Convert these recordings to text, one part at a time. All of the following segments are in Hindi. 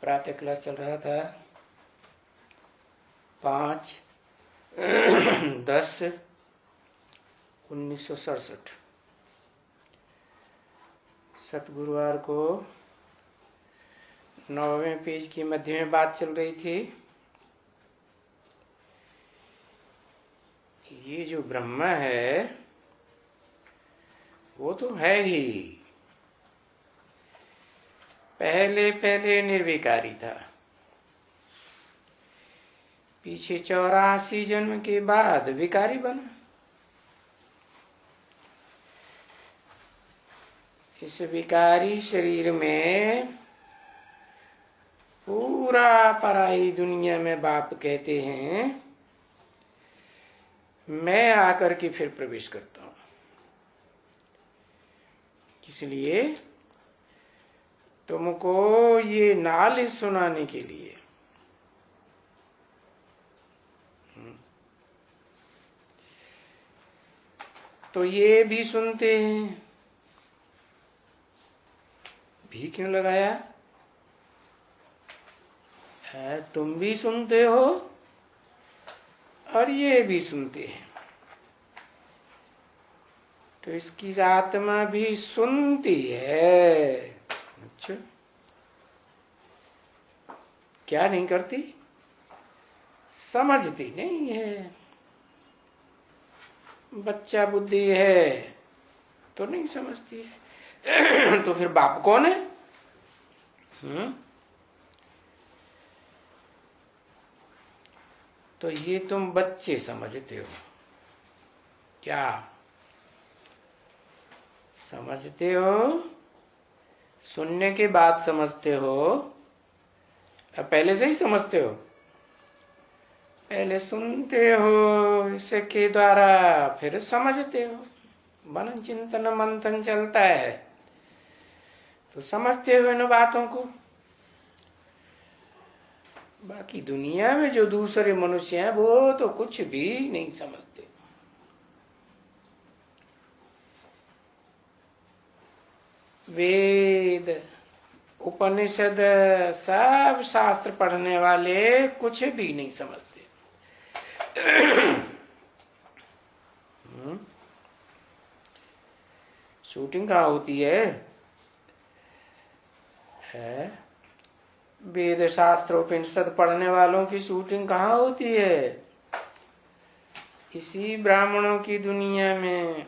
प्रातः क्लास चल रहा था 5/10/1967। सतगुरुवार को 9वें पेज की मध्य में बात चल रही थी। ये जो ब्रह्म है वो तो है ही, पहले निर्विकारी था। पीछे 84 जन्म के बाद विकारी बना। इस विकारी शरीर में पूरा पराई दुनिया में बाप कहते हैं, मैं आकर के फिर प्रवेश करता हूं। इसलिए तुमको ये नाल सुनाने के लिए तो ये भी सुनते हैं। भी क्यों लगाया है? तुम भी सुनते हो और ये भी सुनते हैं, तो इसकी आत्मा भी सुनती है। अच्छा, क्या नहीं करती? समझती नहीं है। बच्चा बुद्धि है तो नहीं समझती है। तो फिर बाप कौन है? तो ये तुम बच्चे समझते हो। क्या समझते हो? सुनने के बाद समझते हो? अब पहले से ही समझते हो? पहले सुनते हो, इसके द्वारा फिर समझते हो। मनन चिंतन मंथन चलता है तो समझते हो इन बातों को। बाकी दुनिया में जो दूसरे मनुष्य हैं वो तो कुछ भी नहीं समझते। वेद उपनिषद सब शास्त्र पढ़ने वाले कुछ भी नहीं समझते। शूटिंग कहाँ होती है? वेद शास्त्र उपनिषद पढ़ने वालों की शूटिंग कहाँ होती है? इसी ब्राह्मणों की दुनिया में।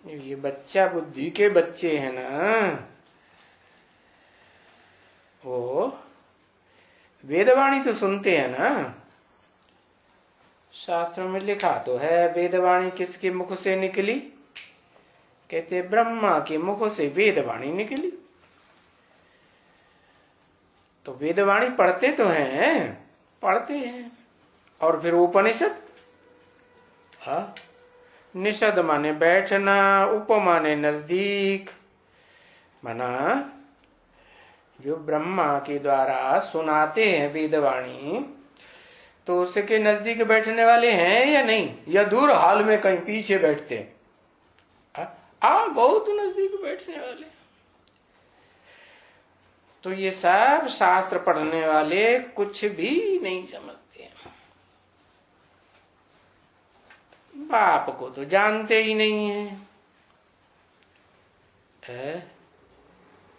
ये बच्चा बुद्धि के बच्चे हैं ना, वो वेदवाणी तो सुनते हैं ना। शास्त्रों में लिखा तो है वेदवाणी किसके मुख से निकली? कहते ब्रह्मा के मुख से वेदवाणी निकली। तो वेदवाणी पढ़ते तो हैं, पढ़ते हैं। और फिर उपनिषद, निषद माने बैठना, उप माने नजदीक, माना जो ब्रह्मा के द्वारा सुनाते हैं वेदवाणी, तो उसके नजदीक बैठने वाले हैं या नहीं? या दूर हाल में कहीं पीछे बैठते हैं? बहुत नजदीक बैठने वाले। तो ये सब शास्त्र पढ़ने वाले कुछ भी नहीं समझते हैं। बाप को तो जानते ही नहीं है।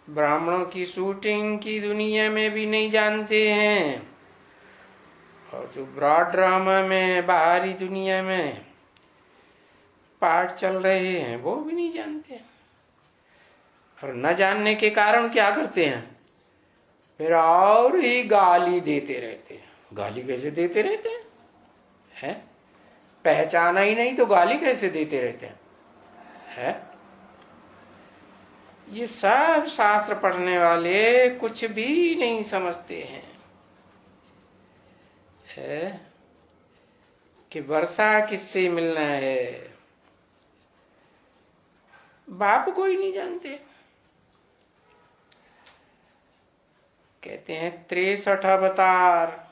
ब्राह्मणों की शूटिंग की दुनिया में भी नहीं जानते हैं, और जो ब्रॉड ड्रामा में बाहरी दुनिया में पाठ चल रहे हैं वो भी नहीं जानते। और न जानने के कारण क्या करते हैं? फिर और ही गाली देते रहते हैं। गाली कैसे देते रहते हैं? पहचाना ही नहीं तो गाली कैसे देते रहते हैं? ये सब शास्त्र पढ़ने वाले कुछ भी नहीं समझते हैं। कि वर्षा किससे मिलना है? बाप को ही नहीं जानते। कहते हैं 63 अवतार,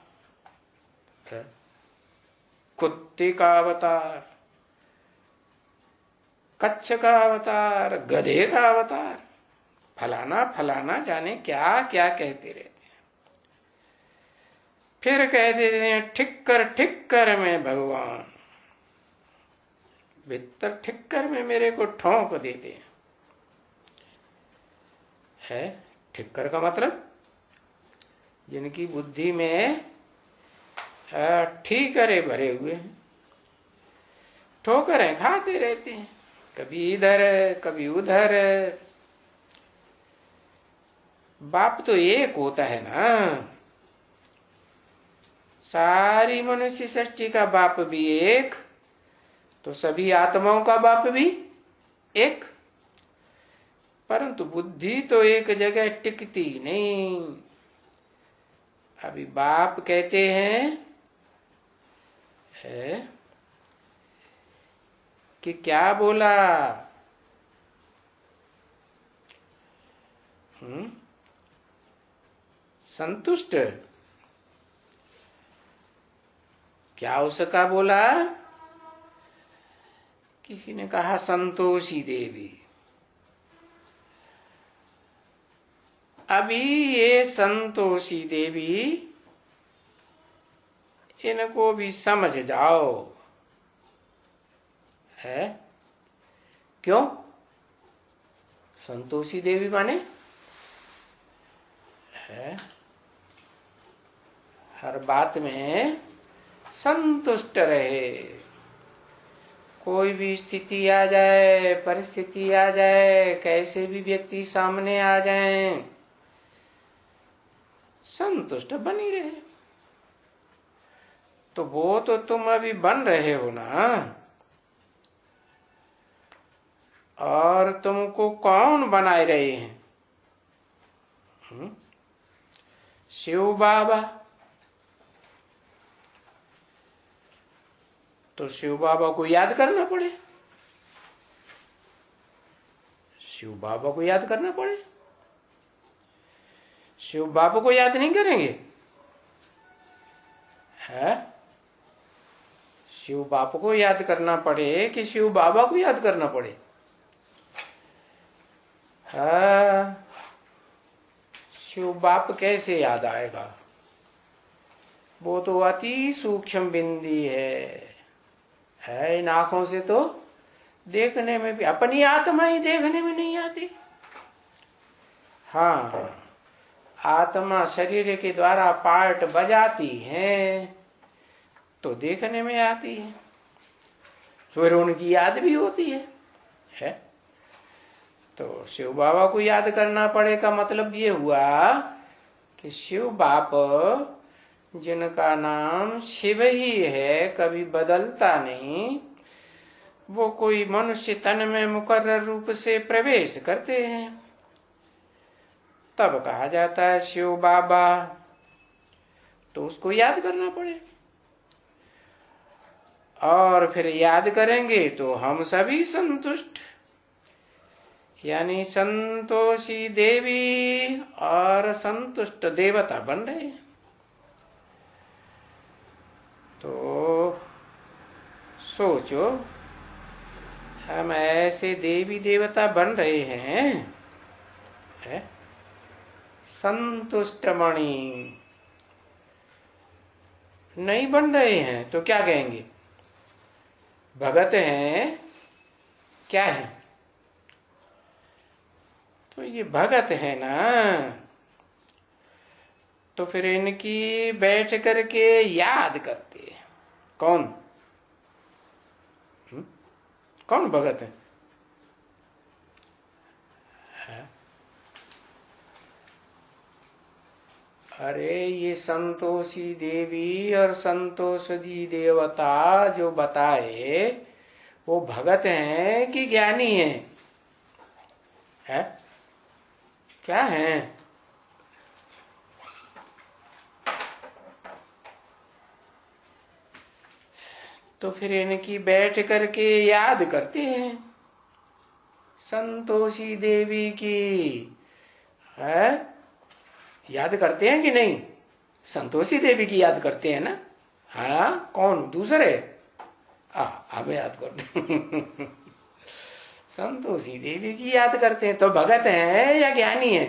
कुत्ते का अवतार, कच्छ का अवतार, गधे का अवतार, फलाना फलाना जाने क्या क्या कहते रहते हैं। फिर कह देते हैं ठिक्कर में भगवान, भीतर ठिक्कर में मेरे को ठोंक देते हैं। है ठिक्कर का मतलब जिनकी बुद्धि में ठीकरे भरे हुए हैं, ठोकरें खाते रहते हैं, कभी इधर कभी उधर। बाप तो एक होता है ना, सारी मनुष्य सृष्टि का बाप भी एक, तो सभी आत्माओं का बाप भी एक, परंतु बुद्धि तो एक जगह टिकती नहीं। अभी बाप कहते हैं है कि क्या बोला, संतुष्ट, क्या उसका बोला? किसी ने कहा संतोषी देवी। अभी ये संतोषी देवी, इनको भी समझ जाओ। है क्यों संतोषी देवी माने? है हर बात में संतुष्ट रहे, कोई भी स्थिति आ जाए, परिस्थिति आ जाए, कैसे भी व्यक्ति सामने आ जाए, संतुष्ट बनी रहे। तो वो तो तुम अभी बन रहे हो ना, और तुमको कौन बनाए रहे हैं? शिव बाबा। तो शिव बाबा को याद करना पड़े, शिव बाबा को याद करना पड़े। शिव बाबा को याद नहीं करेंगे? है शिव बाबा को याद करना पड़े कि शिव बाबा को याद करना पड़े? हाँ, शिव बाप कैसे याद आएगा? वो तो अति सूक्ष्म बिंदी है। इन आंखों से तो देखने में भी, अपनी आत्मा ही देखने में नहीं आती। हाँ, आत्मा शरीर के द्वारा पार्ट बजाती है तो देखने में आती है, फिर उनकी याद भी होती है? तो शिव बाबा को याद करना पड़े का मतलब ये हुआ कि शिव बाप, जिनका नाम शिव ही है, कभी बदलता नहीं, वो कोई मनुष्य तन में मुकर्रर रूप से प्रवेश करते हैं, तब कहा जाता है शिव बाबा। तो उसको याद करना पड़े, और फिर याद करेंगे तो हम सभी संतुष्ट, यानी संतोषी देवी और संतुष्ट देवता बन रहे हैं। तो सोचो, हम ऐसे देवी देवता बन रहे हैं, है? संतुष्ट मणि नहीं बन रहे हैं तो क्या कहेंगे? भगत हैं, क्या है? तो ये भगत है ना, तो फिर इनकी बैठ करके याद करते हैं। कौन कौन भगत है? अरे ये संतोषी देवी और संतोषी देवता जो बताए, वो भगत हैं कि ज्ञानी हैं? है क्या है? तो फिर इनकी बैठ करके याद करते हैं संतोषी देवी की। है याद करते हैं कि नहीं? संतोषी देवी की याद करते हैं ना। हाँ, कौन दूसरे? हमें याद करते संतोषी देवी की याद करते हैं। तो भगत हैं या ज्ञानी है?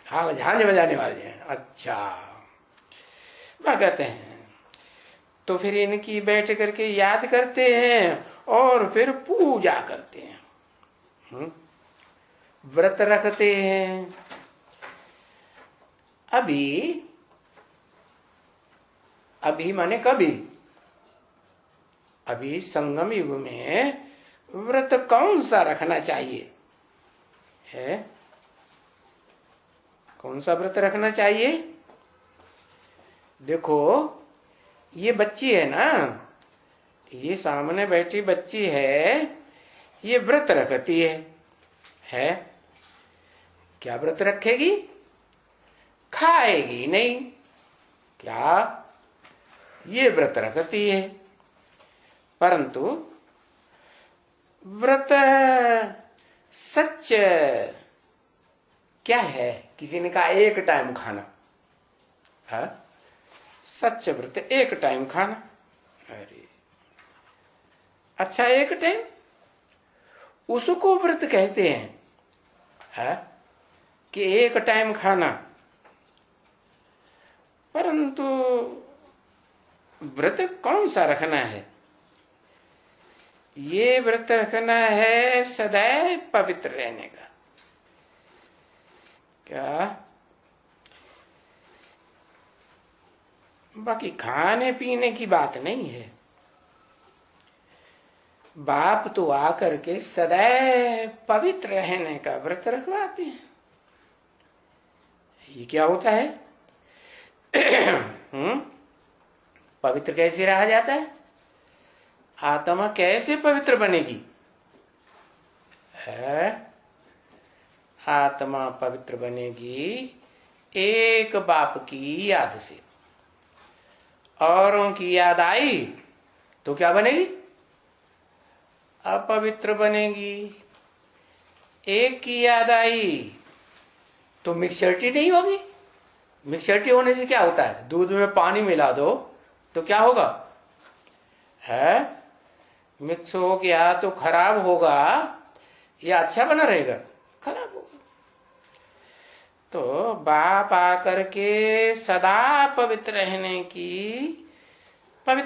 हाँ, झांझ बजाने वाले हैं। अच्छा, भगत हैं। तो फिर इनकी बैठ करके याद करते हैं और फिर पूजा करते हैं, व्रत रखते हैं। अभी माने कभी? अभी संगम युग में व्रत कौन सा रखना चाहिए है? कौन सा व्रत रखना चाहिए? देखो, ये बच्ची है ना, ये सामने बैठी बच्ची है, ये व्रत रखती है? क्या व्रत रखेगी? खाएगी नहीं। क्या? ये व्रत रखती है। परंतु व्रत सच क्या है? किसी ने कहा एक टाइम खाना है सच व्रत, एक टाइम खाना। अरे अच्छा, एक टाइम उसको व्रत कहते हैं, है? कि एक टाइम खाना। परंतु व्रत कौन सा रखना है? ये व्रत रखना है सदैव पवित्र रहने का। क्या? बाकी खाने पीने की बात नहीं है। बाप तो आकर के सदैव पवित्र रहने का व्रत रखवाते हैं। ये क्या होता है? पवित्र कैसे रहा जाता है? आत्मा कैसे पवित्र बनेगी? है? आत्मा पवित्र बनेगी एक बाप की याद से। औरों की याद आई तो क्या बनेगी? अपवित्र बनेगी। एक की याद आई तो मिक्सचरिटी नहीं होगी। मिक्सचरिटी होने से क्या होता है? दूध में पानी मिला दो तो क्या होगा? है? मिक्स हो गया तो खराब होगा या अच्छा बना रहेगा? खराब होगा। तो बाप आकर के सदा पवित्र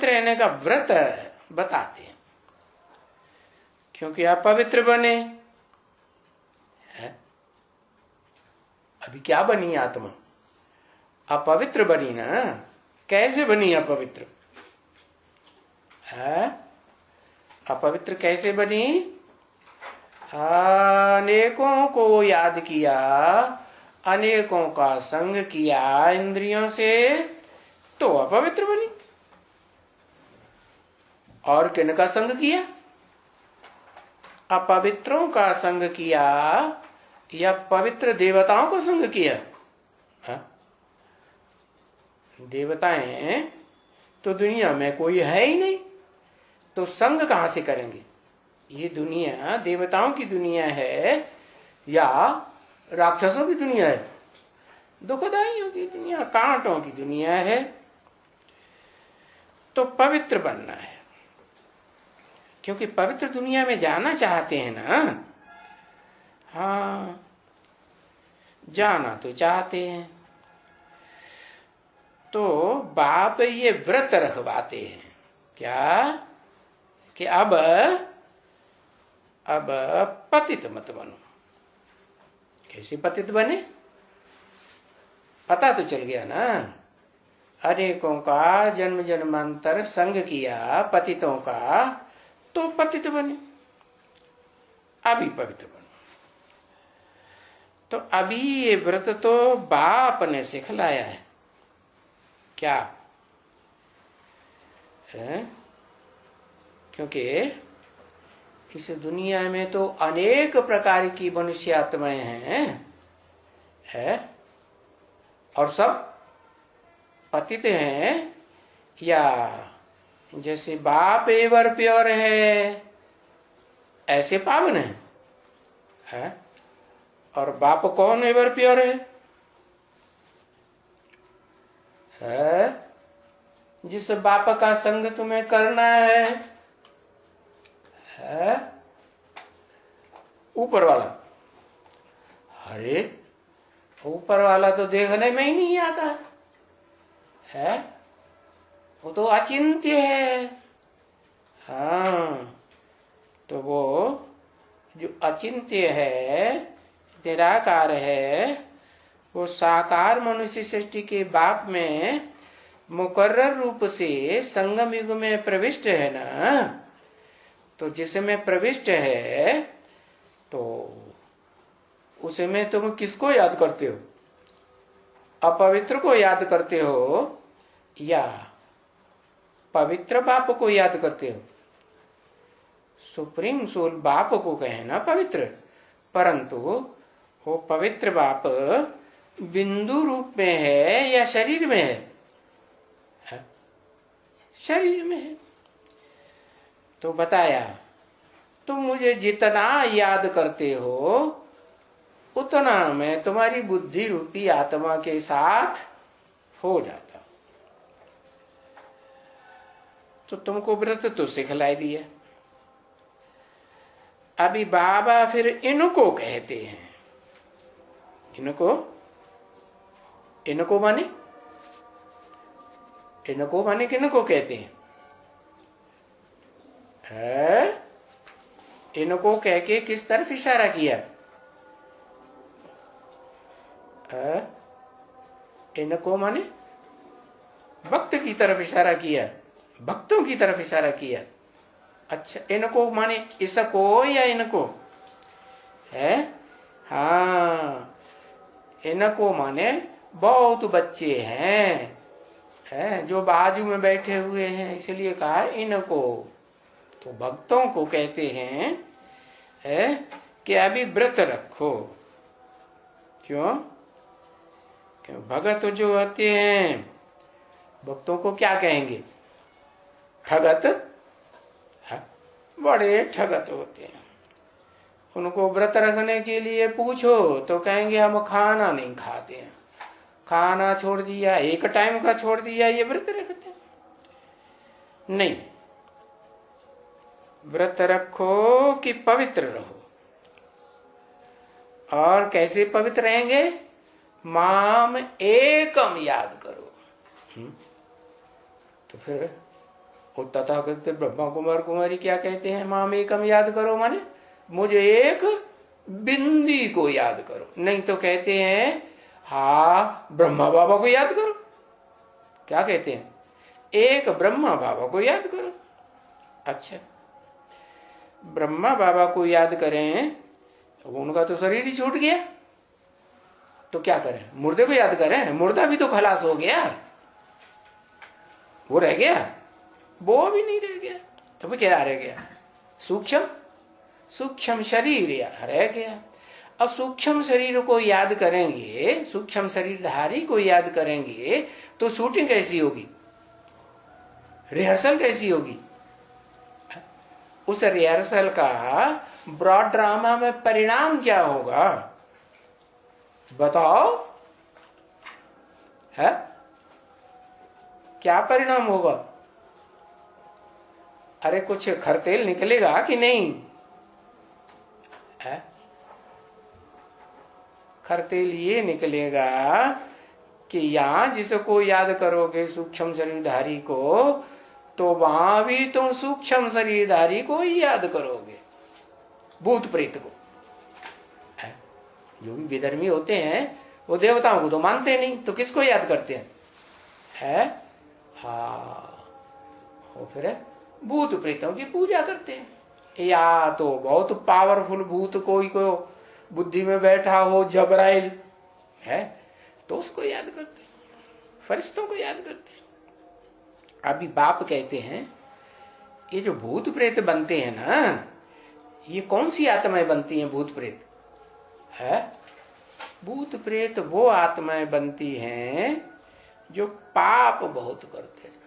रहने का व्रत बताते हैं, क्योंकि आप पवित्र बने। है? अभी क्या बनी आत्मा? अपवित्र बनी ना। कैसे बनी अपवित्र? है? अपवित्र कैसे बनी? अनेकों को याद किया, अनेकों का संग किया इंद्रियों से, तो अपवित्र बनी। और किनका संग किया? अपवित्रों का संग किया या पवित्र देवताओं का संग किया? हा? देवताएं तो दुनिया में कोई है ही नहीं, तो संग कहां से करेंगे? ये दुनिया देवताओं की दुनिया है या राक्षसों की दुनिया है? दुखदाइयों की दुनिया, कांटों की दुनिया है। तो पवित्र बनना है, क्योंकि पवित्र दुनिया में जाना चाहते हैं ना। हाँ, जाना तो चाहते हैं। तो बाप ये व्रत रखवाते हैं क्या? कि अब पतित मत बनो। कैसे पतित बने? पता तो चल गया ना। अनेकों का जन्म जन्मांतर संग किया पतितों का, तो पतित बने। अभी पवित्र बनो। तो अभी ये व्रत तो बाप ने सिखलाया है। क्या है? क्योंकि इस दुनिया में तो अनेक प्रकार की मनुष्य आत्माएं हैं, और सब पतित हैं, या जैसे बाप एवर प्योर है ऐसे पावन है? और बाप कौन एवर प्योर है? जिस बाप का संग तुम्हें करना है? ऊपर वाला। अरे ऊपर वाला तो देखने में ही नहीं आता है, वो तो अचिंत्य है। हाँ, तो वो जो अचिंत्य है, निराकार है, वो साकार मनुष्य सृष्टि के बाप में मुकर्रर रूप से संगम युग में प्रविष्ट है ना। तो जिसमें प्रविष्ट है तो उसमें तुम किसको याद करते हो? अपवित्र को याद करते हो या पवित्र बाप को याद करते हो? सुप्रीम सोल बाप को कहे ना पवित्र, परंतु वो पवित्र बाप बिंदु रूप में है या शरीर में है? शरीर में है। तो बताया तुम मुझे जितना याद करते हो उतना मैं तुम्हारी बुद्धि रूपी आत्मा के साथ हो जाता। तो तुमको व्रत तो सिखलाई दिया। अभी बाबा फिर इनको कहते हैं, इनको माने किनको कहते हैं? इनको कह के किस तरफ इशारा किया? इनको माने भक्त की तरफ इशारा किया, भक्तों की तरफ इशारा किया। अच्छा, इनको माने इसको या इनको है? हाँ, इनको माने बहुत बच्चे हैं है जो बाजू में बैठे हुए हैं, इसलिए कहा इनको। तो भक्तों को कहते हैं है कि अभी व्रत रखो। क्यों? क्यों? भगत जो होते हैं भक्तों को क्या कहेंगे? ठगत। बड़े ठगत होते हैं। उनको व्रत रखने के लिए पूछो तो कहेंगे हम खाना नहीं खाते हैं, खाना छोड़ दिया, एक टाइम का छोड़ दिया, ये व्रत रखते हैं? नहीं, व्रत रखो कि पवित्र रहो। और कैसे पवित्र रहेंगे? माम एकम याद करो। तो फिर वो तथागत ब्रह्मा कुमार कुमारी क्या कहते हैं? माम एकम याद करो माने मुझे एक बिंदी को याद करो। नहीं तो कहते हैं हाँ ब्रह्मा बाबा को याद करो। क्या कहते हैं? एक ब्रह्मा बाबा को याद करो। अच्छा, ब्रह्मा बाबा को याद करें, उनका तो शरीर ही छूट गया, तो क्या करें? मुर्दे को याद करें? मुर्दा भी तो खलास हो गया, वो रह गया? वो भी नहीं रह गया, तो वो क्या रह गया? सूक्ष्म शरीर रह गया। अब सूक्ष्म शरीर को याद करेंगे, सूक्ष्म शरीरधारी को याद करेंगे तो शूटिंग कैसी होगी? रिहर्सल कैसी होगी? उस रिहर्सल का ब्रॉड ड्रामा में परिणाम क्या होगा? बताओ है? क्या परिणाम होगा? अरे कुछ खरतेल निकलेगा कि नहीं है? खरतेल ये निकलेगा कि यहां जिसको याद करोगे सूक्ष्म शरीरधारी को, तो वहां भी तुम सूक्ष्म शरीरधारी को ही याद करोगे, भूत प्रेत को है? जो भी विधर्मी होते हैं वो देवताओं को तो मानते नहीं, तो किसको याद करते हैं? है? हाँ, वो फिर भूत प्रेतों की पूजा करते हैं। या तो बहुत पावरफुल भूत कोई को बुद्धि में बैठा हो, जबराइल है, तो उसको याद करते हैं, फरिश्तों को याद करते हैं। अभी बाप कहते हैं ये जो भूत प्रेत बनते हैं ना, ये कौन सी आत्माएं बनती हैं? भूत प्रेत है? भूत प्रेत वो आत्माएं बनती हैं जो पाप बहुत करते हैं।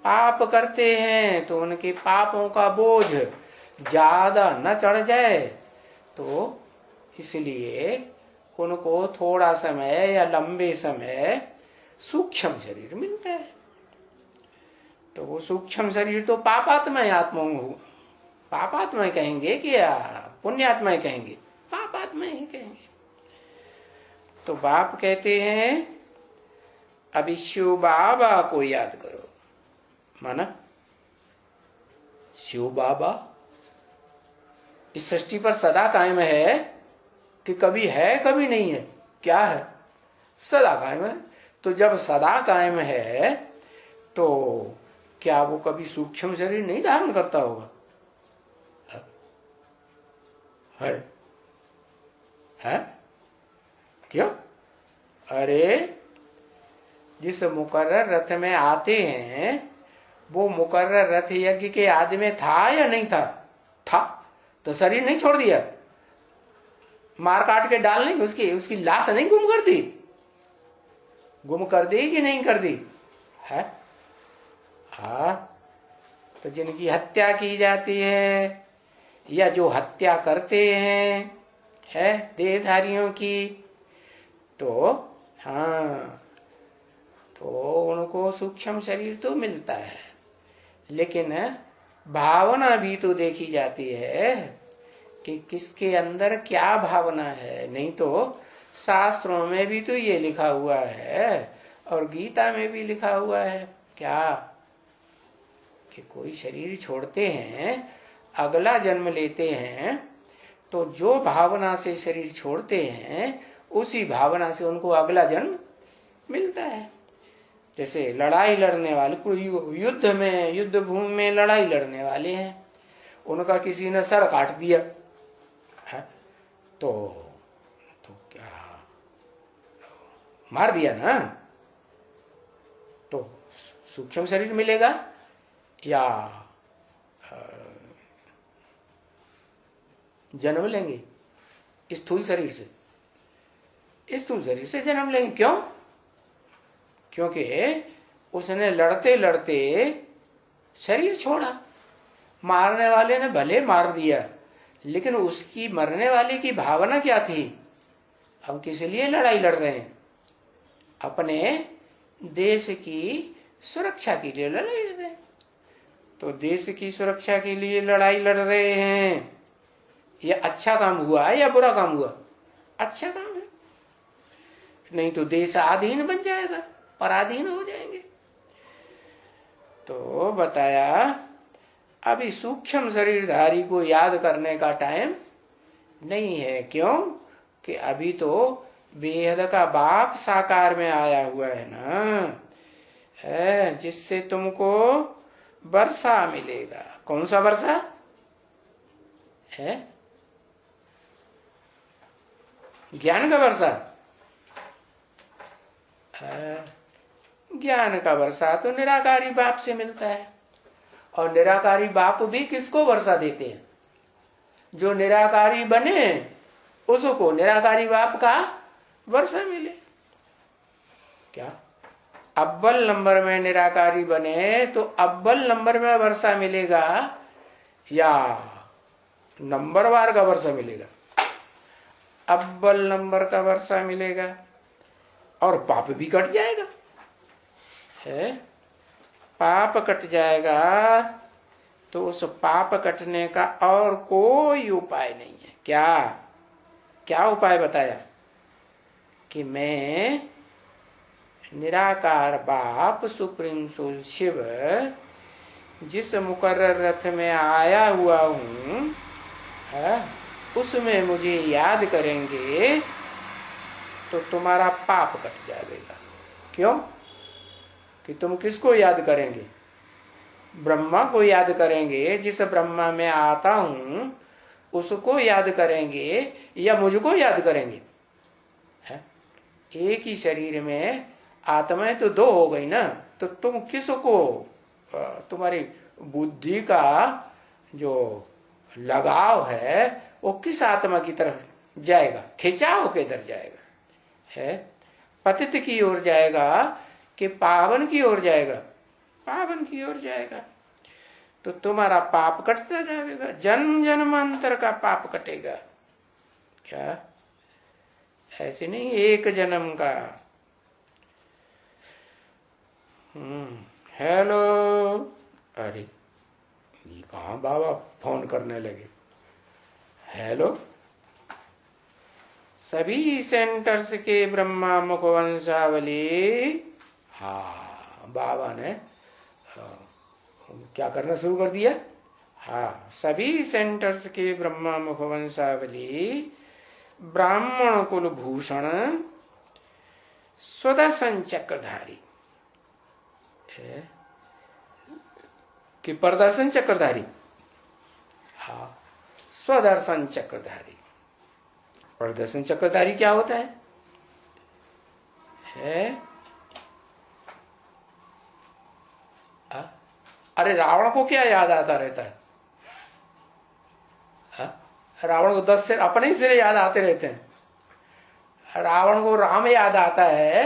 पाप करते हैं तो उनके पापों का बोझ ज्यादा न चढ़ जाए, तो इसलिए उनको थोड़ा समय या लंबे समय सूक्ष्म शरीर मिलता है। तो वो सूक्ष्म शरीर तो पापात्मा आत्माओं पापात्मा कहेंगे कि या पुण्यात्मा कहेंगे? पापात्मा ही कहेंगे। तो बाप कहते हैं अभी शिव बाबा को याद करो। माना शिव बाबा इस सृष्टि पर सदा कायम है कि कभी है कभी नहीं है? क्या है? सदा कायम है। तो जब सदा कायम है तो क्या वो कभी सूक्ष्म शरीर नहीं धारण करता होगा? है? क्यों? अरे जिस मुकर्रर रथ में आते हैं वो मुकर्रर रथ यज्ञ के आदि में था या नहीं था? था। तो शरीर नहीं छोड़ दिया? मार काट के डाल नहीं, उसकी लाश नहीं गुम कर दी? गुम कर दी कि नहीं कर दी? है? हाँ। तो जिनकी हत्या की जाती है या जो हत्या करते हैं है देहधारियों की, तो हाँ, तो उनको सूक्ष्म शरीर तो मिलता है, लेकिन भावना भी तो देखी जाती है कि किसके अंदर क्या भावना है। नहीं तो शास्त्रों में भी तो ये लिखा हुआ है और गीता में भी लिखा हुआ है क्या कि कोई शरीर छोड़ते हैं, अगला जन्म लेते हैं, तो जो भावना से शरीर छोड़ते हैं उसी भावना से उनको अगला जन्म मिलता है। जैसे लड़ाई लड़ने वाले, कोई युद्ध में, युद्ध भूमि में लड़ाई लड़ने वाले हैं, उनका किसी ने सर काट दिया है, तो क्या मार दिया ना, तो सूक्ष्म शरीर मिलेगा या जन्म लेंगे स्थूल शरीर से? स्थूल शरीर से जन्म लेंगे। क्यों? क्योंकि उसने लड़ते लड़ते शरीर छोड़ा। मारने वाले ने भले मार दिया, लेकिन उसकी मरने वाले की भावना क्या थी? हम किस लिए लड़ाई लड़ रहे हैं? अपने देश की सुरक्षा के लिए लड़ाई लड़ रहे हैं। तो देश की सुरक्षा के लिए लड़ाई लड़ रहे हैं, ये अच्छा काम हुआ है या बुरा काम हुआ? अच्छा काम है। नहीं तो देश आधीन बन जाएगा, पराधीन हो जाएंगे। तो बताया अभी सूक्ष्म शरीरधारी को याद करने का टाइम नहीं है। क्यों? कि अभी तो बेहद का बाप साकार में आया हुआ है ना, है, जिससे तुमको वर्षा मिलेगा। कौन सा वर्षा है? ज्ञान का वर्षा। ज्ञान का वर्षा तो निराकारी बाप से मिलता है, और निराकारी बाप भी किसको वर्षा देते हैं? जो निराकारी बने उसको निराकारी बाप का वर्षा मिले। क्या अव्वल नंबर में निराकारी बने तो अव्वल नंबर में वर्षा मिलेगा या नंबरवार का वर्षा मिलेगा? अव्वल नंबर का वर्षा मिलेगा, और पाप भी कट जाएगा। है, पाप कट जाएगा। तो उस पाप कटने का और कोई उपाय नहीं है। क्या क्या उपाय बताया? कि मैं निराकार बाप सुप्रीम सोल शिव जिस मुकर्रर रथ में आया हुआ हूं, उसमें मुझे याद करेंगे तो तुम्हारा पाप कट जाएगा। क्यों? कि तुम किसको याद करेंगे? ब्रह्मा को याद करेंगे, जिस ब्रह्मा में आता हूं उसको याद करेंगे, या मुझको याद करेंगे? है? एक ही शरीर में आत्माएं तो दो हो गई ना, तो तुम किसको, तुम्हारी बुद्धि का जो लगाव है वो किस आत्मा की तरफ जाएगा? खिंचाव किधर जाएगा? है, पतित की ओर जाएगा कि पावन की ओर जाएगा? पावन की ओर जाएगा। तो तुम्हारा पाप कटता जाएगा, जन्म जन्मांतर का पाप कटेगा। क्या? ऐसे नहीं एक जन्म का। हेलो, अरे ये कहाँ बाबा फोन करने लगे। हेलो, सभी सेंटर्स के ब्रह्मा मुख वंशावली। हाँ, बाबा ने क्या करना शुरू कर दिया। हाँ, सभी सेंटर्स के ब्रह्मा मुख वंशावली ब्राह्मण कुल भूषण स्वदर्शन चक्रधारी कि प्रदर्शन चक्रधारी। हाँ, स्वदर्शन चक्रधारी। प्रदर्शन चक्रधारी क्या होता है? अरे रावण को क्या याद आता रहता है? रावण को 10 सिर अपने ही सिर याद आते रहते हैं। रावण को राम याद आता है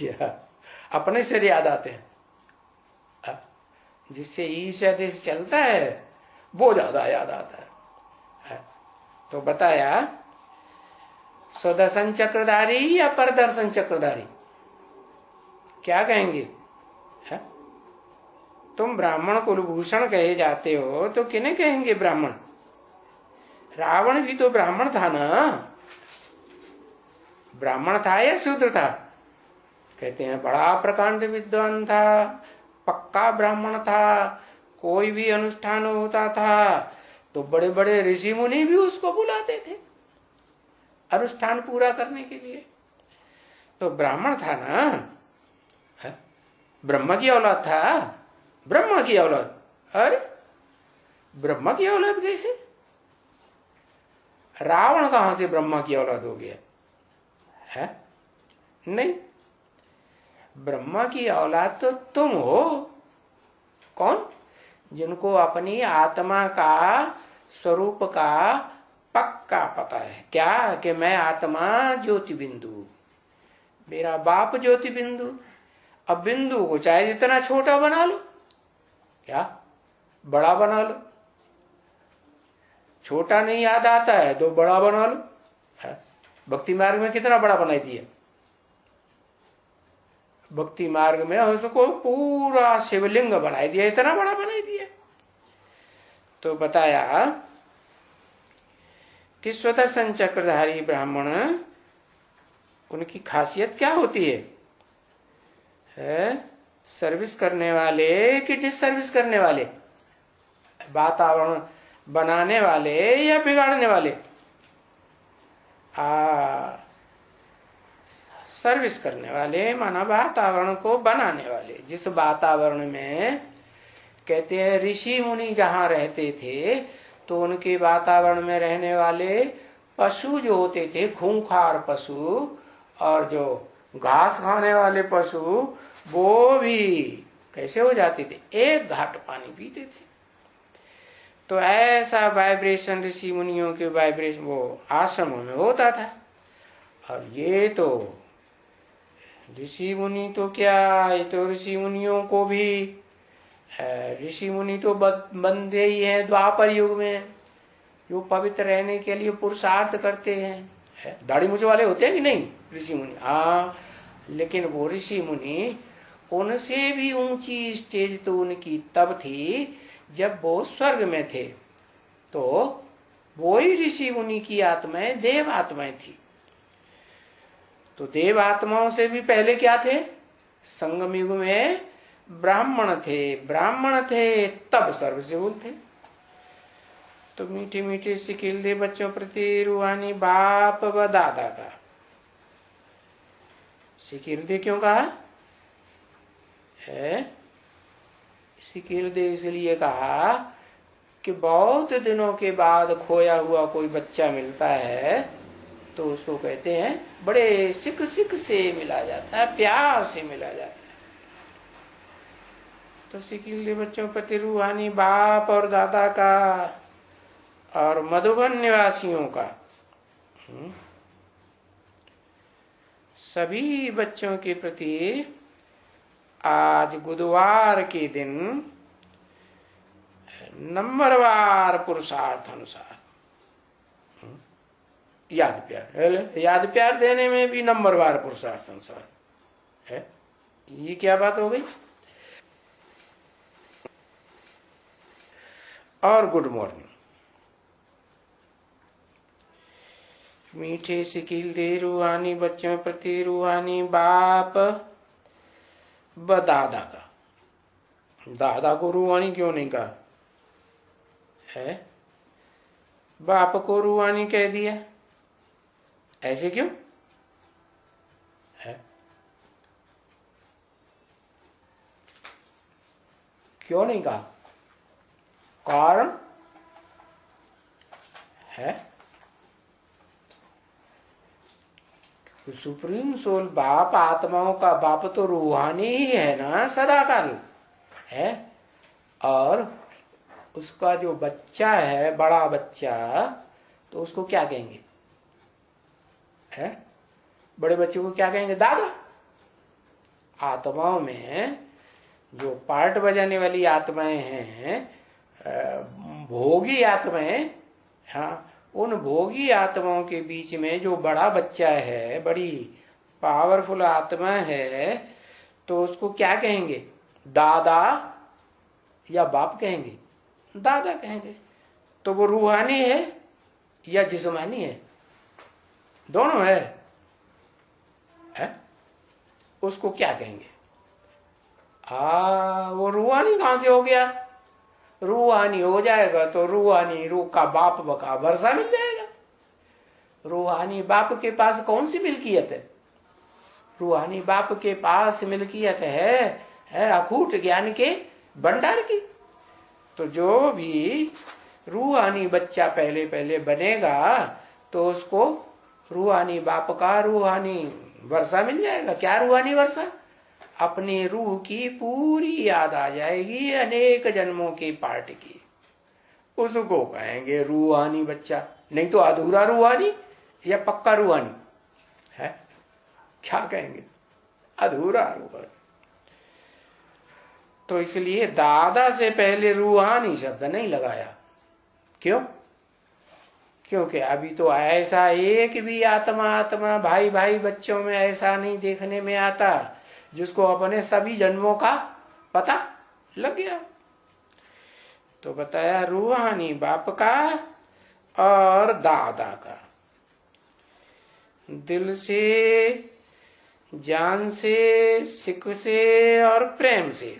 या अपने सिर याद आते हैं? जिससे ईर्ष्या देश चलता है वो ज्यादा याद आता है। तो बताया स्वदर्शन चक्रधारी या परदर्शन चक्रधारी, क्या कहेंगे? है? तुम ब्राह्मण कुलभूषण कहे जाते हो तो किन्हें कहेंगे ब्राह्मण? रावण भी तो ब्राह्मण था ना। ब्राह्मण था या शूद्र था? कहते हैं बड़ा प्रकांड विद्वान था, पक्का ब्राह्मण था। कोई भी अनुष्ठान होता था तो बड़े बड़े ऋषि मुनि भी उसको बुलाते थे अनुष्ठान पूरा करने के लिए। तो ब्राह्मण था ना। है? ब्रह्मा की औलाद था। ब्रह्मा की औलाद? अरे ब्रह्मा की औलाद कैसे? रावण कहां से ब्रह्मा की औलाद हो गया है? नहीं, ब्रह्मा की औलाद तो तुम हो। कौन? जिनको अपनी आत्मा का स्वरूप का पक्का पता है। क्या? कि मैं आत्मा ज्योति बिंदु, मेरा बाप ज्योति बिंदु। अब बिंदु को चाहे जितना छोटा बना लो, क्या बड़ा बना लो। छोटा नहीं याद आता है तो बड़ा बना लो। भक्ति मार्ग में कितना बड़ा बनाई दिया? भक्ति मार्ग में उसको पूरा शिवलिंग बनाई दिया, इतना बड़ा बनाई दिया। तो बताया कि स्वदर्शन चक्रधारी ब्राह्मण, उनकी खासियत क्या होती है? सर्विस करने वाले कि डिसर्विस करने वाले? वातावरण बनाने वाले या बिगाड़ने वाले? सर्विस करने वाले माना वातावरण को बनाने वाले। जिस वातावरण में कहते हैं ऋषि मुनि जहां रहते थे तो उनके वातावरण में रहने वाले पशु जो होते थे, खूंखार पशु और जो घास खाने वाले पशु, वो भी कैसे हो जाते थे? एक घाट पानी पीते थे। तो ऐसा वाइब्रेशन ऋषि मुनियों के वाइब्रेशन वो आश्रमों में होता था। और ये तो ऋषि मुनि तो क्या, ये तो ऋषि मुनियों को भी, ऋषि मुनि तो बंदे ही हैं द्वापर युग में, जो पवित्र रहने के लिए पुरुषार्थ करते हैं। दाढ़ी मूंछ वाले होते हैं कि नहीं ऋषि मुनि? हाँ, लेकिन वो ऋषि मुनि, उनसे भी ऊंची स्टेज तो उनकी तब थी जब वो स्वर्ग में थे। तो वो ही ऋषि मुनि की आत्माएं देव आत्माएं थी। तो देव आत्माओं से भी पहले क्या थे? संगम युग में ब्राह्मण थे। ब्राह्मण थे तब सर्वसिवल थे। तो मीठी मीठी सिकिल दे बच्चों प्रति रूहानी बाप व दादा का। सिकिल दे क्यों कहा है? सिकिल दे इसलिए कहा कि बहुत दिनों के बाद खोया हुआ कोई बच्चा मिलता है तो उसको कहते हैं बड़े सिक सिक से मिला जाता है, प्यार से मिला जाता है। तो सिकिल दे बच्चों प्रति रूहानी बाप और दादा का और मधुबन निवासियों का, सभी बच्चों के प्रति आज बुधवार के दिन नंबरवार पुरुषार्थ अनुसार याद प्यार, याद प्यार देने में भी नंबरवार पुरुषार्थ अनुसार है। ये क्या बात हो गई? और गुड मॉर्निंग। मीठे से खिलते रूहानी बच्चों प्रति रूहानी बाप व दादा का। दादा को रूहानी क्यों नहीं कहा है? बाप को रूहानी कह दिया, ऐसे क्यों है? क्यों नहीं कहा? कारण है सुप्रीम सोल बाप, आत्माओं का बाप तो रूहानी ही है ना, सदा काल है। और उसका जो बच्चा है, बड़ा बच्चा, तो उसको क्या कहेंगे है? बड़े बच्चे को क्या कहेंगे? दादा। आत्माओं में जो पार्ट बजाने वाली आत्माएं हैं, भोगी आत्माएं, हाँ, उन भोगी आत्माओं के बीच में जो बड़ा बच्चा है, बड़ी पावरफुल आत्मा है, तो उसको क्या कहेंगे? दादा या बाप कहेंगे? दादा कहेंगे। तो वो रूहानी है या जिस्मानी है? दोनों है, उसको क्या कहेंगे? वो रूहानी कहां से हो गया? रूहानी हो जाएगा तो रूहानी रूह का बाप बका वर्षा मिल जाएगा। रूहानी बाप के पास कौन सी मिल्कियत है? रूहानी बाप के पास मिल्कियत है अखूट ज्ञान के भंडार की। तो जो भी रूहानी बच्चा पहले पहले बनेगा तो उसको रूहानी बाप का रूहानी वर्षा मिल जाएगा। क्या रूहानी वर्षा? अपनी रूह की पूरी याद आ जाएगी, अनेक जन्मों की पार्ट की। उसको कहेंगे रूहानी बच्चा, नहीं तो अधूरा रूहानी या पक्का रूहानी है? क्या कहेंगे? अधूरा रूहानी। तो इसलिए दादा से पहले रूहानी शब्द नहीं लगाया। क्यों? क्योंकि अभी तो ऐसा एक भी आत्मा भाई भाई बच्चों में ऐसा नहीं देखने में आता जिसको अपने सभी जन्मों का पता लग गया। तो बताया रूहानी बाप का और दादा का। दिल से, जान से, सिक से और प्रेम से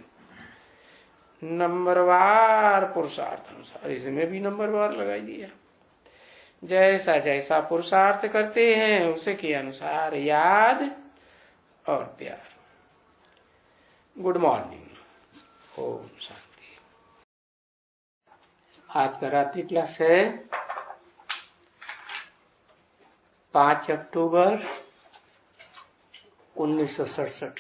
नंबरवार पुरुषार्थ अनुसार, इसमें भी नंबरवार लगाई दिया। जैसा जैसा पुरुषार्थ करते हैं उसके अनुसार याद और प्यार। Good morning, Om Shanti. आज का रात्रि क्लास है 5 अक्टूबर 1967।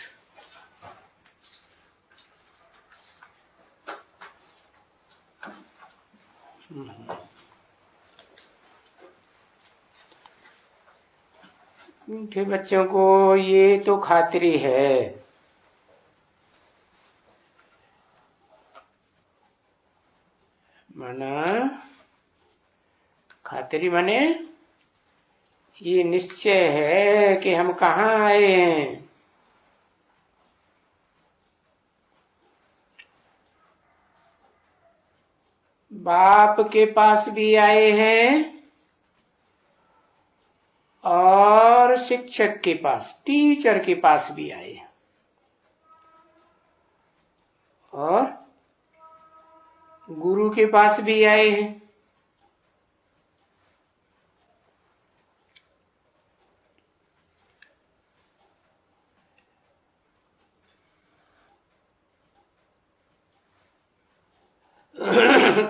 मीठे बच्चों को ये तो खातिरी है, माना खातिरी माने ये निश्चय है कि हम कहाँ आए हैं। बाप के पास भी आए हैं और शिक्षक के पास, टीचर के पास भी आए हैं, और गुरु के पास भी आए हैं।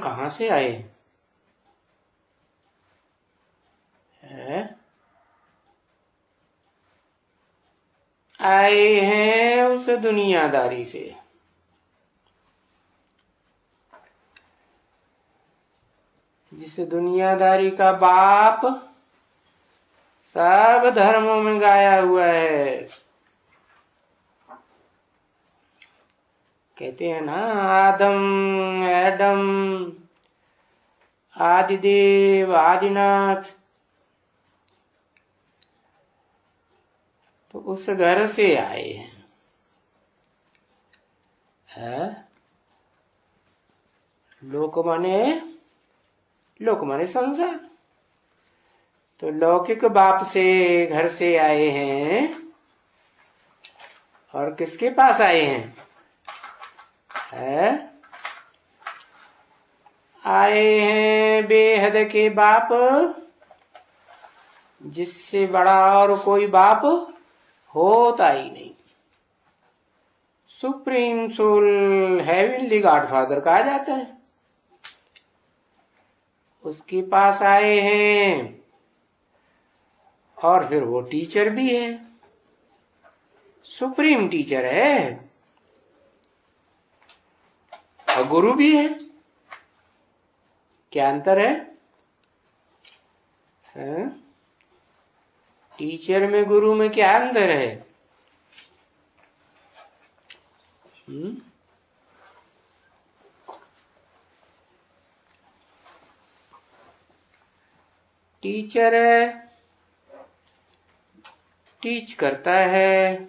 कहां से आए हैं? आए हैं उस दुनियादारी से। जिस दुनियादारी का बाप सब धर्मों में गाया हुआ है। कहते हैं ना, आदम, एडम, आदिदेव, आदिनाथ। तो उस घर से आए हैं, लोक माने संसार। तो लौकिक बाप से घर से आए हैं और किसके पास आए हैं? आए हैं बेहद के बाप, जिससे बड़ा और कोई बाप होता ही नहीं। सुप्रीम सोल हेवनली गॉडफादर कहा जाता है, उसके पास आए हैं। और फिर वो टीचर भी है, सुप्रीम टीचर है और गुरु भी है। क्या अंतर है? टीचर में गुरु में क्या अंतर है? टीचर टीच करता है,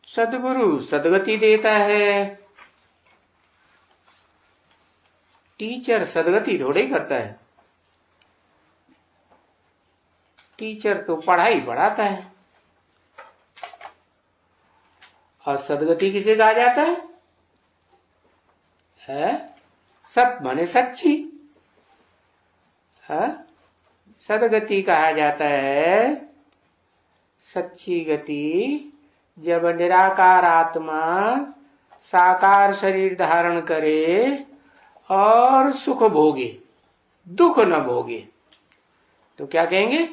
सदगुरु सदगति देता है। टीचर सदगति थोड़े ही करता है, टीचर तो पढ़ाई पढ़ाता है। और सदगति किसे कहा जाता है? सत माने सच्ची। सदगति कहा जाता है सच्ची गति, जब निराकार आत्मा साकार शरीर धारण करे और सुख भोगे, दुख न भोगे, तो क्या कहेंगे?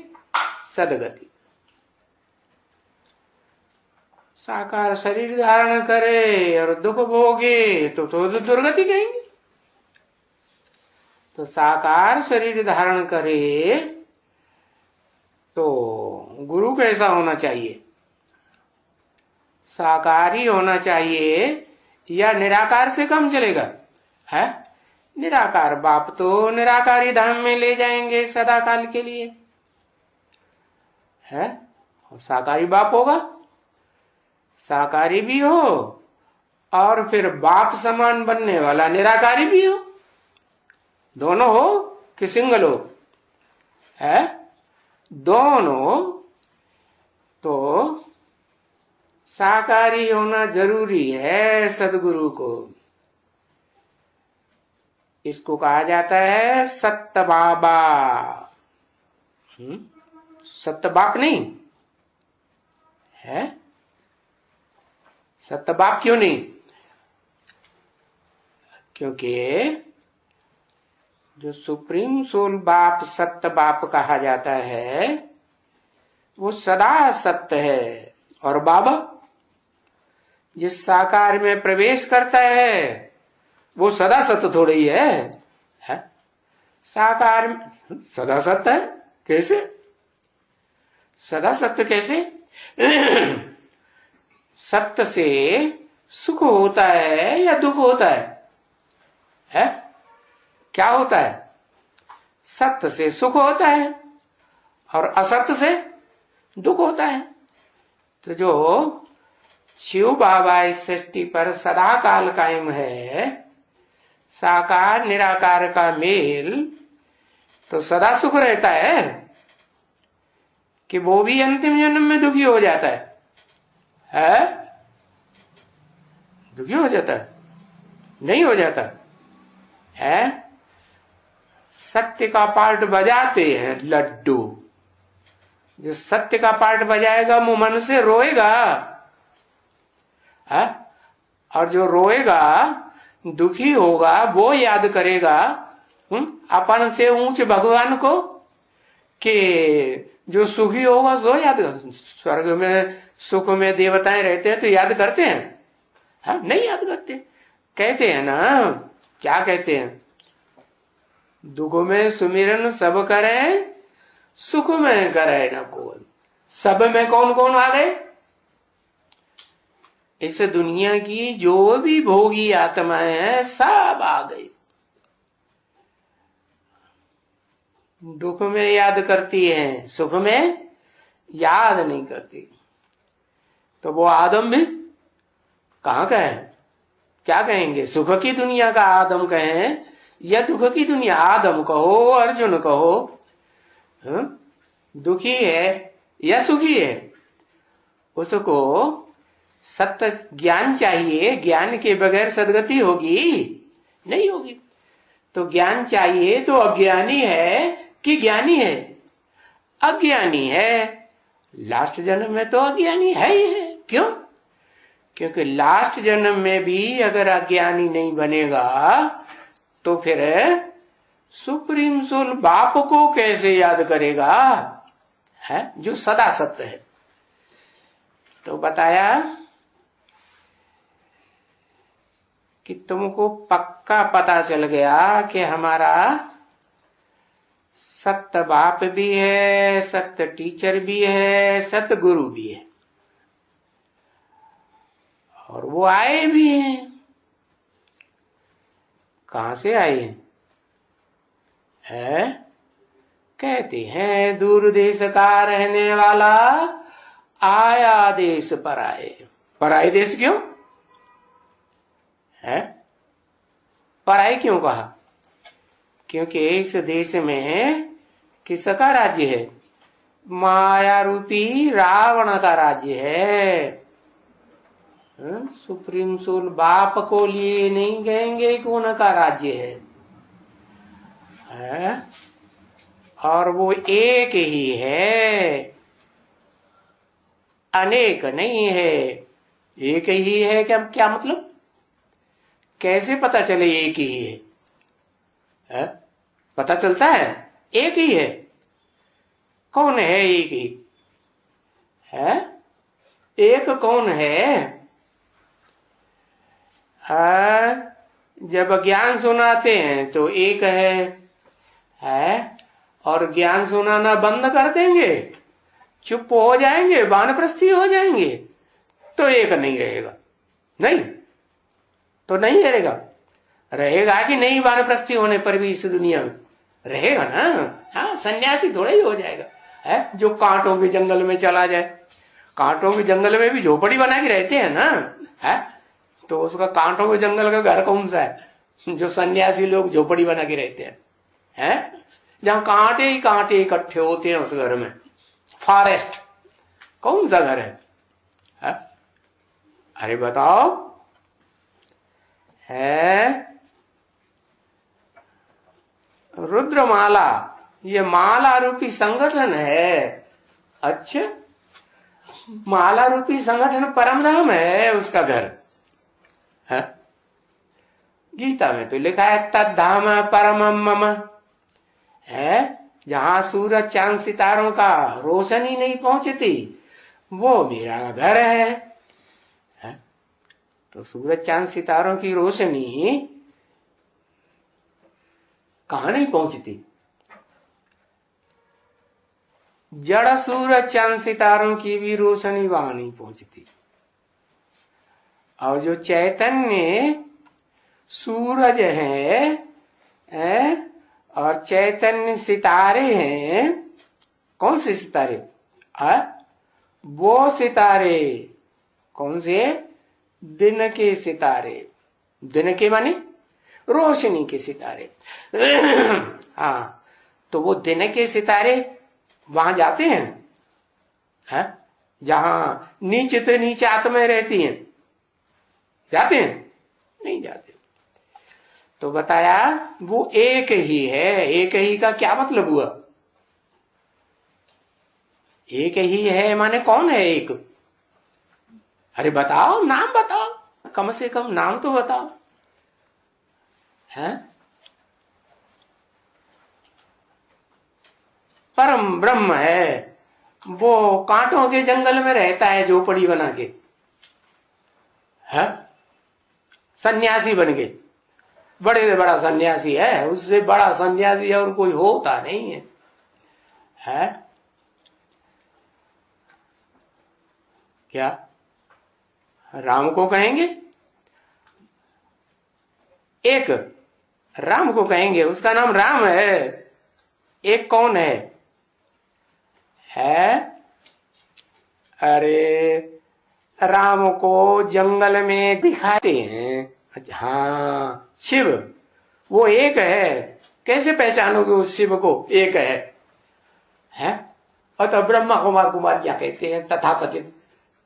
सदगति। साकार शरीर धारण करे और दुख भोगे तो दुर्गति कहेंगे। तो साकार शरीर धारण करे तो गुरु कैसा होना चाहिए? साकारी होना चाहिए या निराकार से कम चलेगा? है निराकार बाप तो निराकारी धाम में ले जाएंगे सदा काल के लिए, है। और साकारी बाप होगा, साकारी भी हो और फिर बाप समान बनने वाला निराकारी भी हो, दोनों हो कि सिंगल हो? है दोनों। तो साकारी होना जरूरी है सदगुरु को। इसको कहा जाता है सत्य बाबा। सत्य बाप नहीं है? सत्य बाप क्यों नहीं? क्योंकि जो सुप्रीम सोल बाप सत्य बाप कहा जाता है वो सदा सत्य है। और बाबा जिस साकार में प्रवेश करता है वो सदा सत्य थोड़ी ही है? साकार में सदा सत्य है। कैसे सदा सत्य? कैसे? सत्य से सुख होता है या दुख होता है? क्या होता है? सत्य से सुख होता है और असत्य से दुख होता है। तो जो शिव बाबा इस सृष्टि पर सदा काल कायम है, साकार निराकार का मेल, तो सदा सुख रहता है कि वो भी अंतिम जन्म में दुखी हो जाता है? दुखी हो जाता है? नहीं हो जाता है। सत्य का पार्ट बजाते हैं लड्डू, जो सत्य का पार्ट बजाएगा वो मन से रोएगा, है? और जो रोएगा दुखी होगा वो याद करेगा अपन से ऊंच भगवान को, कि जो सुखी होगा सो याद। स्वर्ग में सुख में देवताएं रहते हैं तो याद करते हैं? नहीं याद करते। कहते हैं ना, क्या कहते हैं? दुख में सुमिरन सब करे, सुख में करे न कोई। सब में कौन कौन आ गए? इस दुनिया की जो भी भोगी आत्माएं हैं सब आ गई। दुख में याद करती हैं, सुख में याद नहीं करती। तो वो आदम भी कहाँ कहें, क्या कहेंगे? सुख की दुनिया का आदम कहें या दुख की दुनिया? आदम कहो, अर्जुन कहो, दुखी है या सुखी है, उसको सत्य ज्ञान चाहिए। ज्ञान के बगैर सदगति होगी? नहीं होगी। तो ज्ञान चाहिए तो अज्ञानी है कि ज्ञानी है? अज्ञानी है। लास्ट जन्म में तो अज्ञानी है ही है। क्यों? क्योंकि लास्ट जन्म में भी अगर अज्ञानी नहीं बनेगा तो फिर सुप्रीम सोल बाप को कैसे याद करेगा, है जो सदा सत्य है। तो बताया कि तुमको पक्का पता चल गया कि हमारा सत्य बाप भी है, सत्य टीचर भी है, सत्य गुरु भी है, और वो आए भी हैं। कहां से आए हैं? कहते हैं दूर देश का रहने वाला आया देश पर आए। पर आए देश क्यों है? पर आए क्यों कहा? क्योंकि इस देश में किसका राज्य है? माया रूपी रावण का राज्य है। सुप्रीम सोल बाप को लिए नहीं कहेंगे कि उनका राज्य है? और वो एक ही है, अनेक नहीं है। एक ही है क्या मतलब? कैसे पता चले एक ही है? पता चलता है एक ही है। कौन है एक ही है? एक कौन है? जब ज्ञान सुनाते हैं तो एक है, और ज्ञान सुनाना बंद कर देंगे, चुप हो जाएंगे, वानप्रस्थी हो जाएंगे, तो एक नहीं रहेगा। नहीं तो नहीं रहेगा। रहेगा कि नहीं? वानप्रस्थी होने पर भी इस दुनिया में रहेगा ना। हाँ, सन्यासी थोड़ा ही हो जाएगा है जो कांटों के जंगल में चला जाए। कांटों के जंगल में भी झोपड़ी बना के रहते हैं ना, है तो उसका कांटों के जंगल का घर कौन सा है जो सन्यासी लोग झोपड़ी बना के रहते हैं? जहां कांटे ही कांटे इकट्ठे होते हैं, उस घर में फॉरेस्ट कौन सा घर है? अरे बताओ, है रुद्रमाला, ये माला रूपी संगठन है। अच्छा, माला रूपी संगठन परम धाम है उसका घर है? गीता में तो लिखा है तद्धाम परमम मम, है जहां सूरज चांद सितारों का रोशनी नहीं पहुंचती, वो मेरा घर है? तो सूरज चांद सितारों की रोशनी कहां नहीं पहुंचती? जड़ सूरज चांद सितारों की भी रोशनी वहां नहीं पहुंचती। और जो चैतन्य सूरज है और चैतन्य सितारे हैं, कौन से सितारे? वो सितारे कौन से? दिन के सितारे। दिन के माने रोशनी के सितारे। हाँ, तो वो दिन के सितारे वहां जाते हैं, जहां नीचे तो नीचे आत्माएं रहती हैं, जाते हैं? नहीं जाते। तो बताया वो एक ही है। एक ही का क्या मतलब हुआ? एक ही है माने कौन है एक? अरे बताओ, नाम बताओ, कम से कम नाम तो बताओ। है परम ब्रह्म है, वो कांटों के जंगल में रहता है झोपड़ी बना के, है सन्यासी बन के, बड़े से बड़ा सन्यासी है, उससे बड़ा सन्यासी और कोई होता नहीं है? क्या राम को कहेंगे? एक राम को कहेंगे, उसका नाम राम है। एक कौन है? अरे राम को जंगल में दिखाते हैं। अच्छा, हाँ शिव वो एक है, कैसे पहचानोगे उस शिव को एक है? और तो ब्रह्मा कुमार कुमार क्या कहते हैं तथाकथित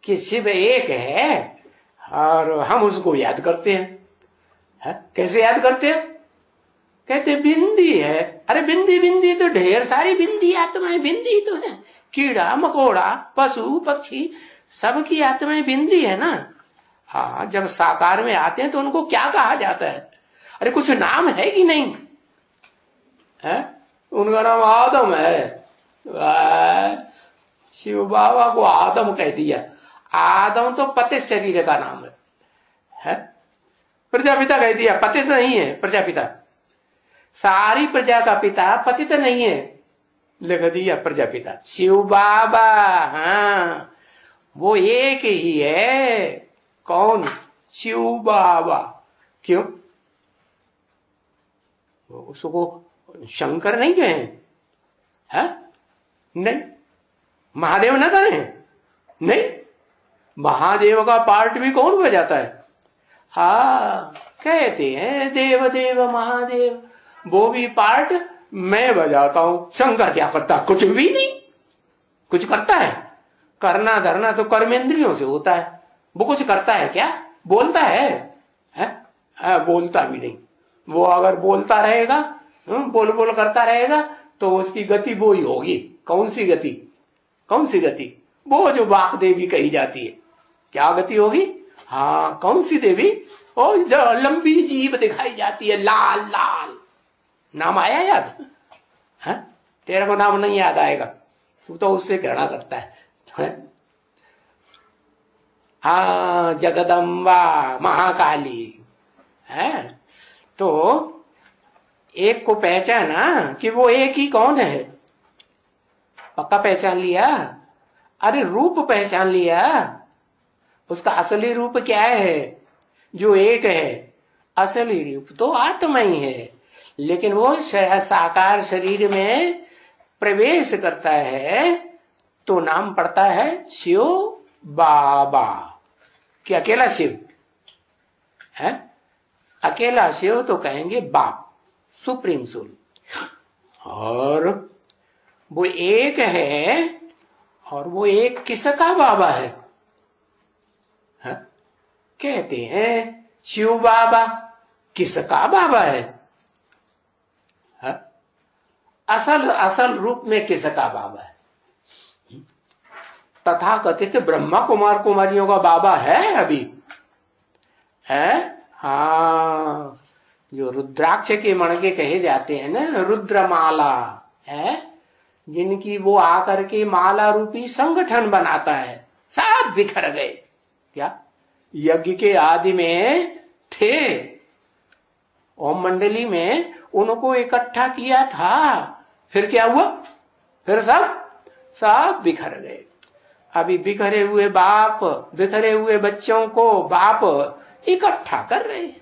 कि शिव एक है और हम उसको याद करते हैं। कैसे याद करते हैं? कहते बिंदी है। अरे बिंदी बिंदी तो ढेर सारी बिंदी आत्माएं बिंदी तो है, कीड़ा मकोड़ा पशु पक्षी सबकी आत्माएं बिंदी है ना। हाँ, जब साकार में आते हैं तो उनको क्या कहा जाता है? अरे कुछ नाम है कि नहीं है? उनका नाम आदम है। शिव बाबा को आदम कह दिया। आदम तो पति शरीर का नाम है? प्रजापिता कह दिया, पति तो नहीं है प्रजापिता। सारी प्रजा का पिता पति तो नहीं है, लिख दिया प्रजापिता शिव बाबा। हाँ, वो एक ही है। कौन? शिव बाबा। क्यों? उसको शंकर नहीं कहे है? नहीं। महादेव न कहें? नहीं। महादेव का पार्ट भी कौन बजाता है? हाँ, कहते हैं देव देव महादेव, वो भी पार्ट मैं बजाता हूं। शंकर क्या करता? कुछ भी नहीं। कुछ करता है? करना धरना तो कर्मेंद्रियों से होता है। वो कुछ करता है क्या? बोलता है? बोलता भी नहीं। वो अगर बोलता रहेगा, बोल बोल करता रहेगा तो उसकी गति वो ही होगी। कौन सी गति? कौन सी गति? वो जो वाक देवी कही जाती है। क्या गति होगी? हाँ, कौन सी देवी? ओ जो लंबी जीभ दिखाई जाती है, लाल लाल। नाम आया याद? है? तेरे को नाम नहीं याद आएगा, तू तो उससे घृणा करता है। हाँ, जगदम्बा महाकाली है। तो एक को पहचाना कि वो एक ही कौन है? पक्का पहचान लिया? अरे रूप पहचान लिया। उसका असली रूप क्या है? जो एक है, असली रूप तो आत्मा ही है, लेकिन वो साकार शरीर में प्रवेश करता है तो नाम पड़ता है शिव बाबा। कि अकेला शिव है? अकेला शिव तो कहेंगे बाप, सुप्रीम सोल। और वो एक है, और वो एक किसका बाबा है? कहते हैं शिव बाबा किसका बाबा है? असल रूप में किसका बाबा है? तथा कथित ब्रह्मा कुमार कुमारियों का बाबा है अभी है। हाँ, जो रुद्राक्ष के मणके कहे जाते हैं ना, रुद्रमाला है, जिनकी वो आकर के माला रूपी संगठन बनाता है, सब बिखर गए। क्या? यज्ञ के आदि में थे, ओम मंडली में उनको इकट्ठा किया था, फिर क्या हुआ? फिर सब बिखर गए। अभी बिखरे हुए बाप, बिखरे हुए बच्चों को बाप इकट्ठा कर रहे हैं।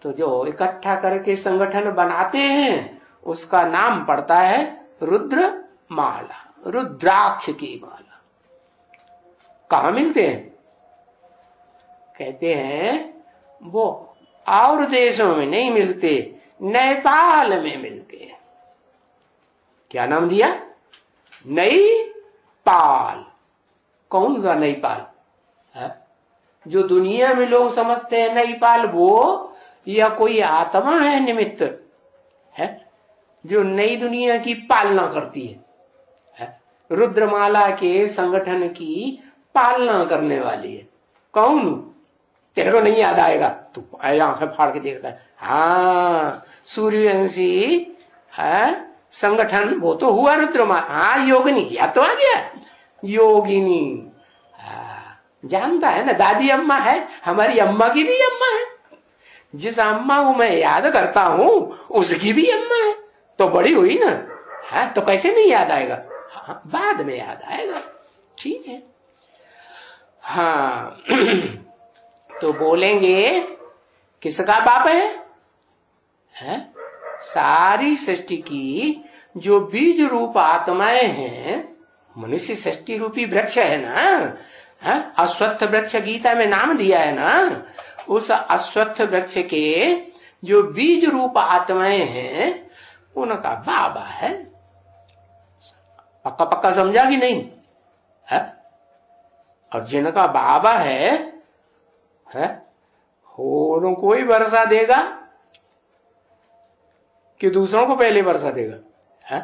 तो जो इकट्ठा करके संगठन बनाते हैं उसका नाम पड़ता है रुद्र माला, रुद्राक्ष की माला। कहाँ मिलते हैं? कहते हैं वो और देशों में नहीं मिलते, नेपाल में मिलते हैं। क्या नाम दिया? नेपाल। कौन सा नेपाल है? जो दुनिया में लोग समझते हैं नेपाल, वो या कोई आत्मा है निमित्त है जो नई दुनिया की पालना करती है? रुद्रमाला के संगठन की पालना करने वाली है। कौन? तेरे को नहीं याद आएगा, तू आंखें फाड़ के देखता है। हाँ, सूर्यवंशी है संगठन, वो तो हुआ रुद्रमाला। हाँ, योगिनी, या तो आ गया योगिनी। जानता है ना, दादी अम्मा है, हमारी अम्मा की भी अम्मा है। जिस अम्मा को मैं याद करता हूँ उसकी भी अम्मा है, तो बड़ी हुई ना। है तो कैसे नहीं याद आएगा? हाँ, बाद में याद आएगा। ठीक है। हाँ तो बोलेंगे किसका बाप है? सारी सृष्टि की जो बीज रूप आत्माएं हैं, मनुष्य सृष्टि रूपी वृक्ष है ना, है? अश्वत्थ वृक्ष गीता में नाम दिया है ना, उस अश्वत्थ वृक्ष के जो बीज रूप आत्माएं हैं उनका बाबा है। पक्का पक्का समझा कि नहीं है? और जिनका बाबा है उनको कोई वर्षा देगा कि दूसरों को पहले वर्षा देगा? है?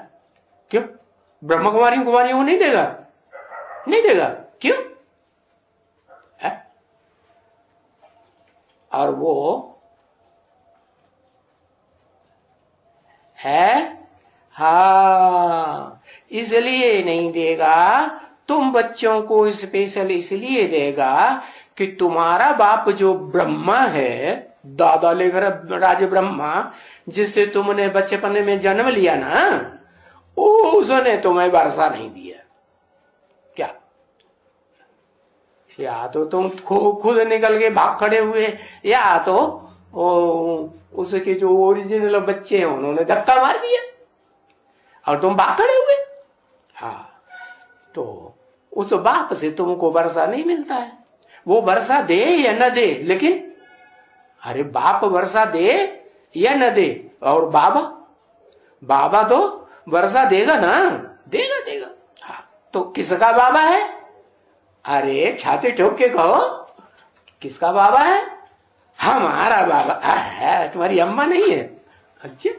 क्यों? ब्रह्म कुमारी कुमारियों को नहीं देगा? नहीं देगा। क्यों? है? और वो है, हाँ, इसलिए नहीं देगा। तुम बच्चों को स्पेशल इसलिए देगा कि तुम्हारा बाप जो ब्रह्मा है, दादा लेकर राज ब्रह्मा, जिससे तुमने बचपन में जन्म लिया ना, उसने तुम्हें वर्षा नहीं दिया। क्या? या तो तुम खुद निकल के भाग खड़े हुए, या तो उसके जो ओरिजिनल बच्चे हैं उन्होंने धक्का मार दिया और तुम भाग खड़े हुए। हाँ, तो उस बाप से तुमको वर्षा नहीं मिलता है। वो वर्षा दे या न दे, लेकिन अरे बाप वर्षा दे या न दे, और बाबा तो वर्षा देगा ना, देगा देगा। हाँ, तो किसका बाबा है? अरे छाती ठोक के कहो, किसका बाबा है? हमारा बाबा है। तुम्हारी अम्मा नहीं है? अच्छा,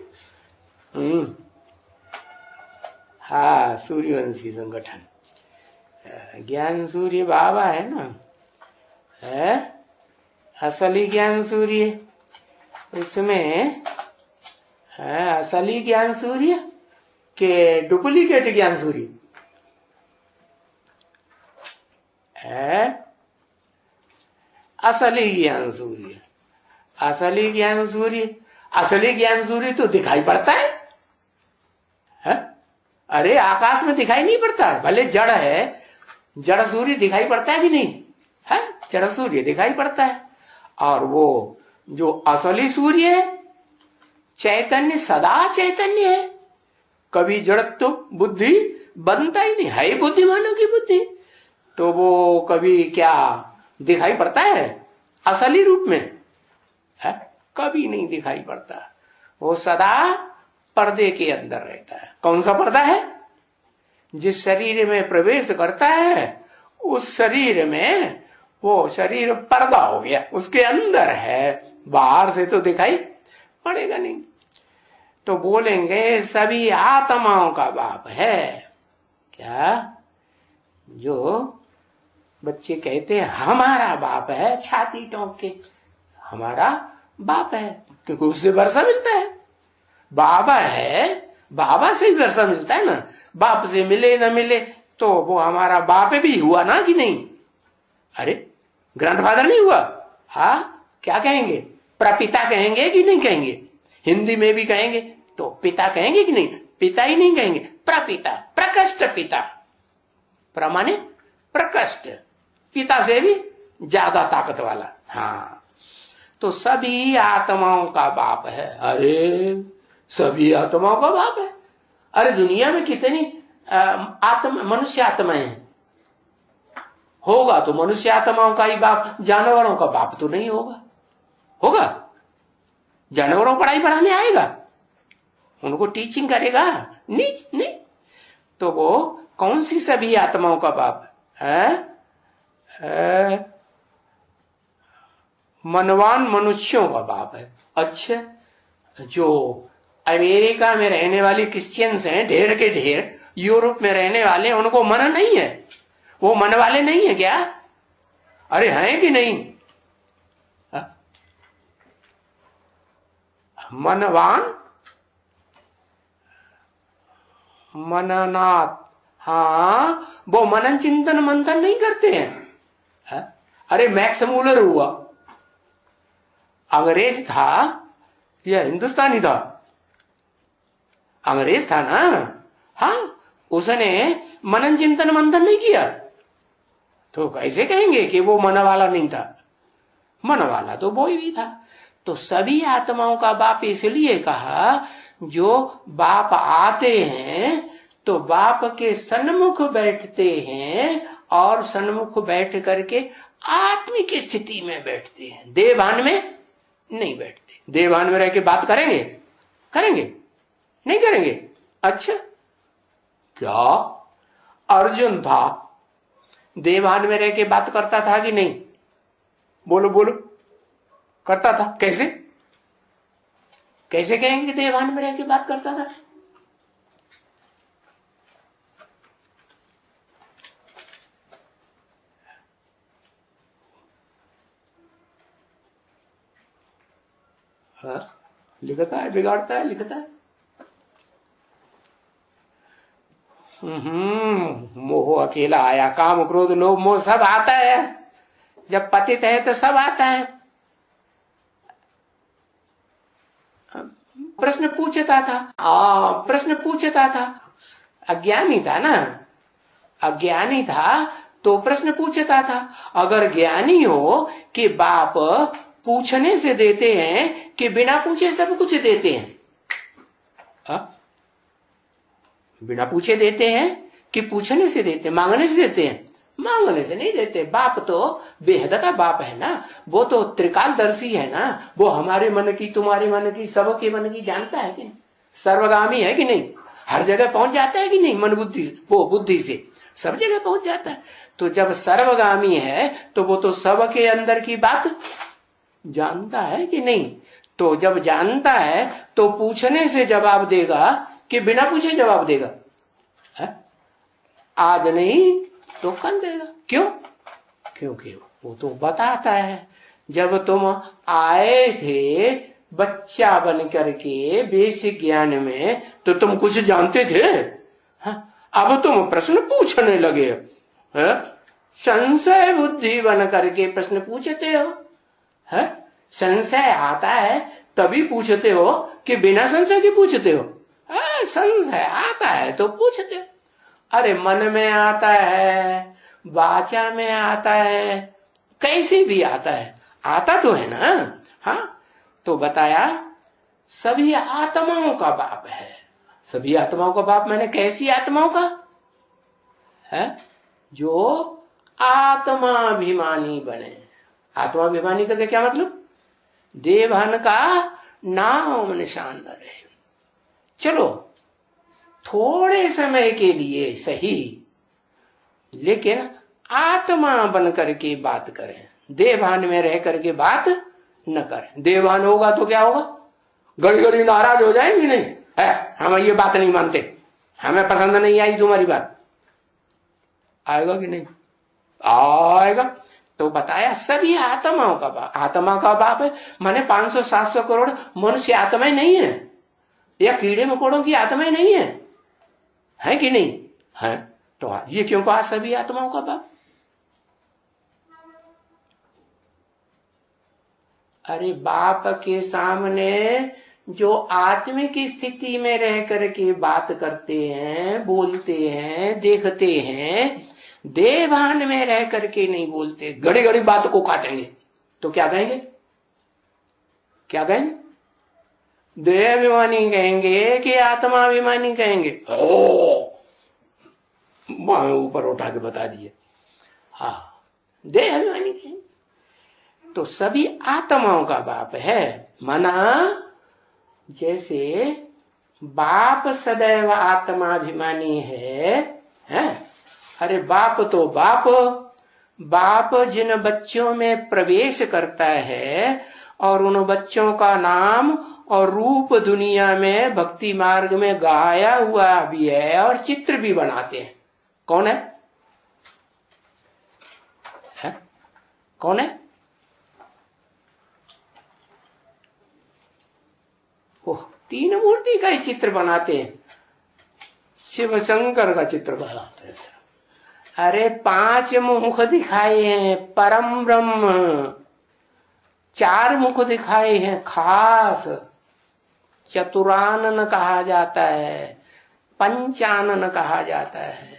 हाँ, सूर्यवंशी संगठन, ज्ञान सूर्य बाबा है ना, है असली ज्ञान सूर्य। उसमें है असली ज्ञान सूर्य के डुप्लीकेट ज्ञान सूर्य है? असली ज्ञान सूर्य, असली ज्ञान सूर्य, असली ज्ञान सूर्य तो दिखाई पड़ता है? अरे आकाश में दिखाई नहीं पड़ता, भले जड़ है, जड़ सूर्य दिखाई पड़ता है कि नहीं है? जड़ सूर्य दिखाई पड़ता है। और वो जो असली सूर्य है, चैतन्य, सदा चैतन्य है, कभी जड़ तो बुद्धि बनता ही नहीं है, बुद्धिमानों की बुद्धि, तो वो कभी क्या दिखाई पड़ता है असली रूप में? है? कभी नहीं दिखाई पड़ता। वो सदा पर्दे के अंदर रहता है। कौन सा पर्दा है? जिस शरीर में प्रवेश करता है उस शरीर में वो शरीर पर्दा हो गया, उसके अंदर है, बाहर से तो दिखाई पड़ेगा नहीं। तो बोलेंगे सभी आत्माओं का बाप है। क्या? जो बच्चे कहते हैं हमारा बाप है, छाती ठोक के हमारा बाप है, क्योंकि उससे वर्षा मिलता है। बाबा है, बाबा से ही वर्षा मिलता है ना। बाप से मिले न मिले तो वो हमारा बाप भी हुआ ना कि नहीं? अरे ग्रैंडफादर नहीं हुआ? हाँ, क्या कहेंगे? प्रपिता कहेंगे कि नहीं कहेंगे? हिंदी में भी कहेंगे तो पिता कहेंगे कि नहीं? पिता ही नहीं कहेंगे, प्रपिता, प्रकष्ट पिता। प्रमाणे प्रकष्ट, पिता से भी ज्यादा ताकत वाला। हाँ, तो सभी आत्माओं का बाप है। अरे सभी आत्माओं का बाप है। अरे दुनिया में कितनी मनुष्य आत्माएं हैं? होगा तो मनुष्य आत्माओं का ही बाप, जानवरों का बाप तो नहीं होगा। होगा? जानवरों को पढ़ाई पढ़ाने आएगा? उनको टीचिंग करेगा? नहीं। तो वो कौन सी सभी आत्माओं का बाप है? मनवान मनुष्यों का बाप है। अच्छा, जो अमेरिका में रहने वाले क्रिश्चियंस हैं ढेर के ढेर, यूरोप में रहने वाले, उनको मन नहीं है? वो मन वाले नहीं है क्या? अरे हैं कि नहीं? मनवान, मननाथ, हाँ, वो मनन चिंतन मंथन नहीं करते हैं। अरे मैक्स मूलर हुआ, अंग्रेज था या हिंदुस्तानी था? अंग्रेज था ना। हाँ, उसने मनन चिंतन मंथन नहीं किया, तो कैसे कहेंगे कि वो मन वाला नहीं था? मन वाला तो वो ही था। तो सभी आत्माओं का बाप इसलिए कहा, जो बाप आते हैं तो बाप के सन्मुख बैठते हैं और सन्मुख बैठ करके आत्मिक स्थिति में बैठते हैं, देवभान में नहीं बैठते। देवभान में रह के बात करेंगे? करेंगे? नहीं करेंगे। अच्छा, क्या अर्जुन था देवभान में रह के बात करता था कि नहीं? बोलो बोलो, करता था। कैसे? कैसे कहेंगे कि देवभान में रह के बात करता था? हाँ, लिखता है, बिगाड़ता है, लिखता है। मोह अकेला आया, काम क्रोध लोभ मोह सब आता है। जब पतित है तो सब आता है। प्रश्न पूछता था, प्रश्न पूछता था। अज्ञानी था ना, अज्ञानी था तो प्रश्न पूछता था। अगर ज्ञानी हो कि बाप पूछने से देते हैं कि बिना पूछे सब कुछ देते हैं, बिना पूछे देते हैं कि पूछने से देते, मांगने से देते हैं? मांगने से नहीं देते। बाप तो बेहद का बाप है ना, वो तो त्रिकालदर्शी है ना, वो हमारे मन की, तुम्हारे मन की, सबके मन की जानता है कि नहीं? सर्वगामी है कि नहीं? हर जगह पहुंच जाता है कि नहीं? मन बुद्धि, वो बुद्धि से सब जगह पहुंच जाता है। तो जब सर्वगामी है तो वो तो सबके अंदर की बात जानता है कि नहीं? तो जब जानता है तो पूछने से जवाब देगा कि बिना पूछे जवाब देगा? है? आज नहीं तो कल देगा। क्यों? क्योंकि वो तो बताता है। जब तुम आए थे बच्चा बन करके बेसिक ज्ञान में तो तुम कुछ जानते थे? अब तुम प्रश्न पूछने लगे, संशय बुद्धि बन करके प्रश्न पूछते हो। है? संशय आता है तभी पूछते हो कि बिना संशय के पूछते हो? संशय आता है तो पूछते हो। अरे मन में आता है, वाचा में आता है, कैसे भी आता है, आता तो है ना। हाँ, तो बताया सभी आत्माओं का बाप है। सभी आत्माओं का बाप मैंने कैसी आत्माओं का है? जो आत्माभिमानी बने। आत्माभिमानी का क्या मतलब? देवहन का नाम निशान न रहे। चलो थोड़े समय के लिए सही, लेकिन आत्मा बन करके बात करें, देवभान में रह करके बात न करें। देवभान होगा तो क्या होगा? घड़ी घड़ी नाराज हो जाएंगे। नहीं है, हम ये बात नहीं मानते, हमें पसंद नहीं आई तुम्हारी बात। आएगा कि नहीं? आएगा। तो बताया सभी आत्माओं का बाप। आत्मा का बाप है माने 500-700 करोड़ मनुष्य आत्माएं नहीं है, या कीड़े मकोड़ों की आत्माएं नहीं है कि नहीं है? तो ये क्यों कहा सभी आत्माओं का बाप? अरे बाप के सामने जो आत्मिक स्थिति में रह करके बात करते हैं, बोलते हैं, देखते हैं, देवभान में रह करके नहीं बोलते, घड़ी घड़ी बात को काटेंगे तो क्या कहेंगे? क्या कहेंगे? देहाभिमानी कहेंगे कि आत्माभिमानी कहेंगे? ऊपर उठा के बता दिए। हाँ, देहाभिमानी कहेंगे। तो सभी आत्माओं का बाप है। माना जैसे बाप सदैव आत्माभिमानी है? अरे बाप तो बाप जिन बच्चों में प्रवेश करता है और उन बच्चों का नाम और रूप दुनिया में भक्ति मार्ग में गाया हुआ भी है और चित्र भी बनाते हैं। कौन है? कौन है? ओह, 3 मूर्ति का ही चित्र बनाते हैं। शिव शंकर का चित्र बनाते हैं। अरे 5 मुख दिखाए हैं परम ब्रह्म, 4 मुख दिखाए हैं खास, चतुरानन कहा जाता है, पंचानन कहा जाता है?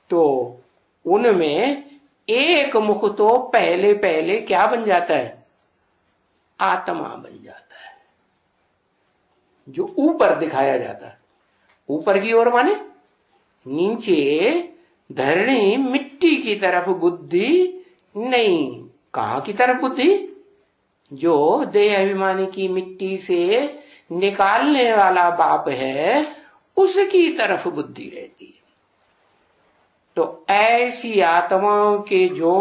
तो उनमें एक मुख तो पहले पहले क्या बन जाता है? आत्मा बन जाता है, जो ऊपर दिखाया जाता है। ऊपर की ओर माने नीचे धरणी मिट्टी की तरफ बुद्धि नहीं। कहाँ की तरफ बुद्धि? जो देह अभिमानी की मिट्टी से निकालने वाला बाप है उसकी तरफ बुद्धि रहती है। तो ऐसी आत्माओं के जो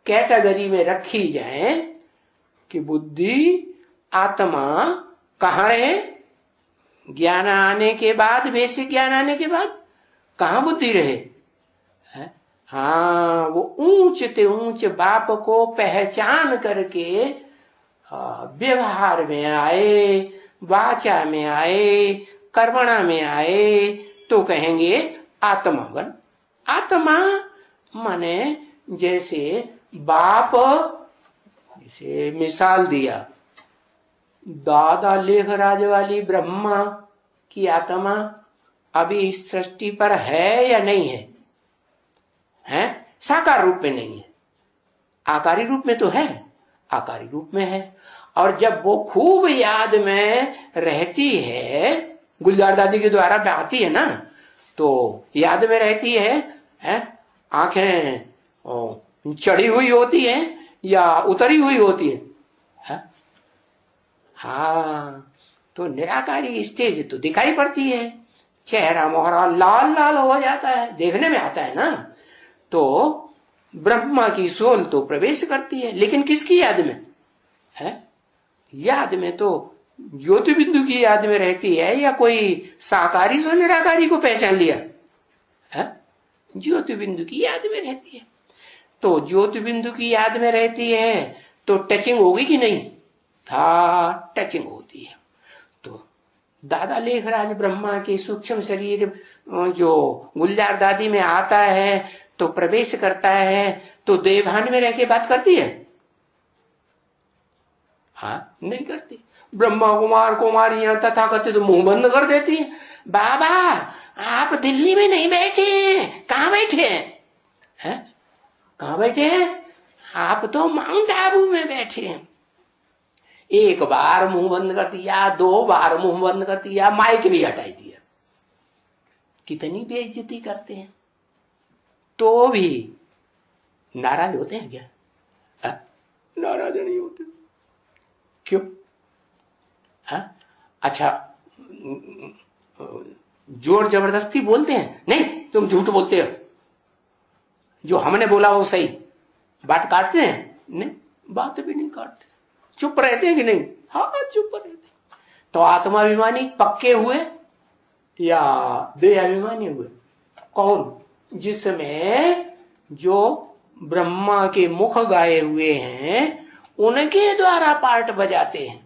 कैटेगरी में रखी जाए कि बुद्धि आत्मा कहाँ रहे? ज्ञान आने के बाद, बेसिक ज्ञान आने के बाद कहाँ बुद्धि रहे? हाँ, वो ऊंच ते ऊंच बाप को पहचान करके व्यवहार में आए, वाचा में आए, कर्मणा में आए तो कहेंगे आत्मावन। आत्मा माने जैसे बाप, जैसे मिसाल दिया, दादा लेखराज वाली ब्रह्मा की आत्मा अभी इस सृष्टि पर है या नहीं है? हैं? साकार रूप में नहीं है, आकारी रूप में तो है, आकारी रूप में है। और जब वो खूब याद में रहती है, गुलजार दादी के द्वारा आती है ना, तो याद में रहती है? आंखें चढ़ी हुई होती है या उतरी हुई होती है? हाँ, तो निराकारी स्टेज तो दिखाई पड़ती है, चेहरा मोहरा लाल लाल हो जाता है, देखने में आता है ना। तो ब्रह्मा की सोल तो प्रवेश करती है, लेकिन किसकी याद में है? याद में तो ज्योति बिंदु की याद में रहती है, या कोई साकारी सो निराकारी को पहचान लिया है? ज्योति बिंदु की याद में रहती है। तो ज्योति बिंदु की याद में रहती है तो टचिंग होगी कि नहीं? हाँ, टचिंग होती है। तो दादा लेखराज ब्रह्मा के सूक्ष्म शरीर जो गुलजार दादी में आता है तो प्रवेश करता है, तो देवभान में रह के बात करती है? हाँ, नहीं करती। ब्रह्मा कुमार कुमारियां तथाकथित मुंह बंद कर देती है। बाबा आप दिल्ली में नहीं बैठे, कहाँ बैठे हैं? कहाँ बैठे हैं? आप तो माउंट आबू में बैठे हैं। एक बार मुंह बंद कर दिया, 2 बार मुंह बंद कर दिया, माइक भी हटाई दिया। कितनी बेइज्जती करते हैं। तो भी नाराज होते हैं क्या? नाराज नहीं होते। क्यों? अच्छा, जोर जबरदस्ती बोलते हैं? नहीं, तुम झूठ बोलते हो, जो हमने बोला वो सही। बात काटते हैं? नहीं, बात भी नहीं काटते, चुप रहते हैं कि नहीं? हाँ, चुप रहते। तो आत्माभिमानी पक्के हुए या देह अभिमानी हुए? कौन? जिसमें जो ब्रह्मा के मुख गाए हुए हैं उनके द्वारा पार्ट बजाते हैं,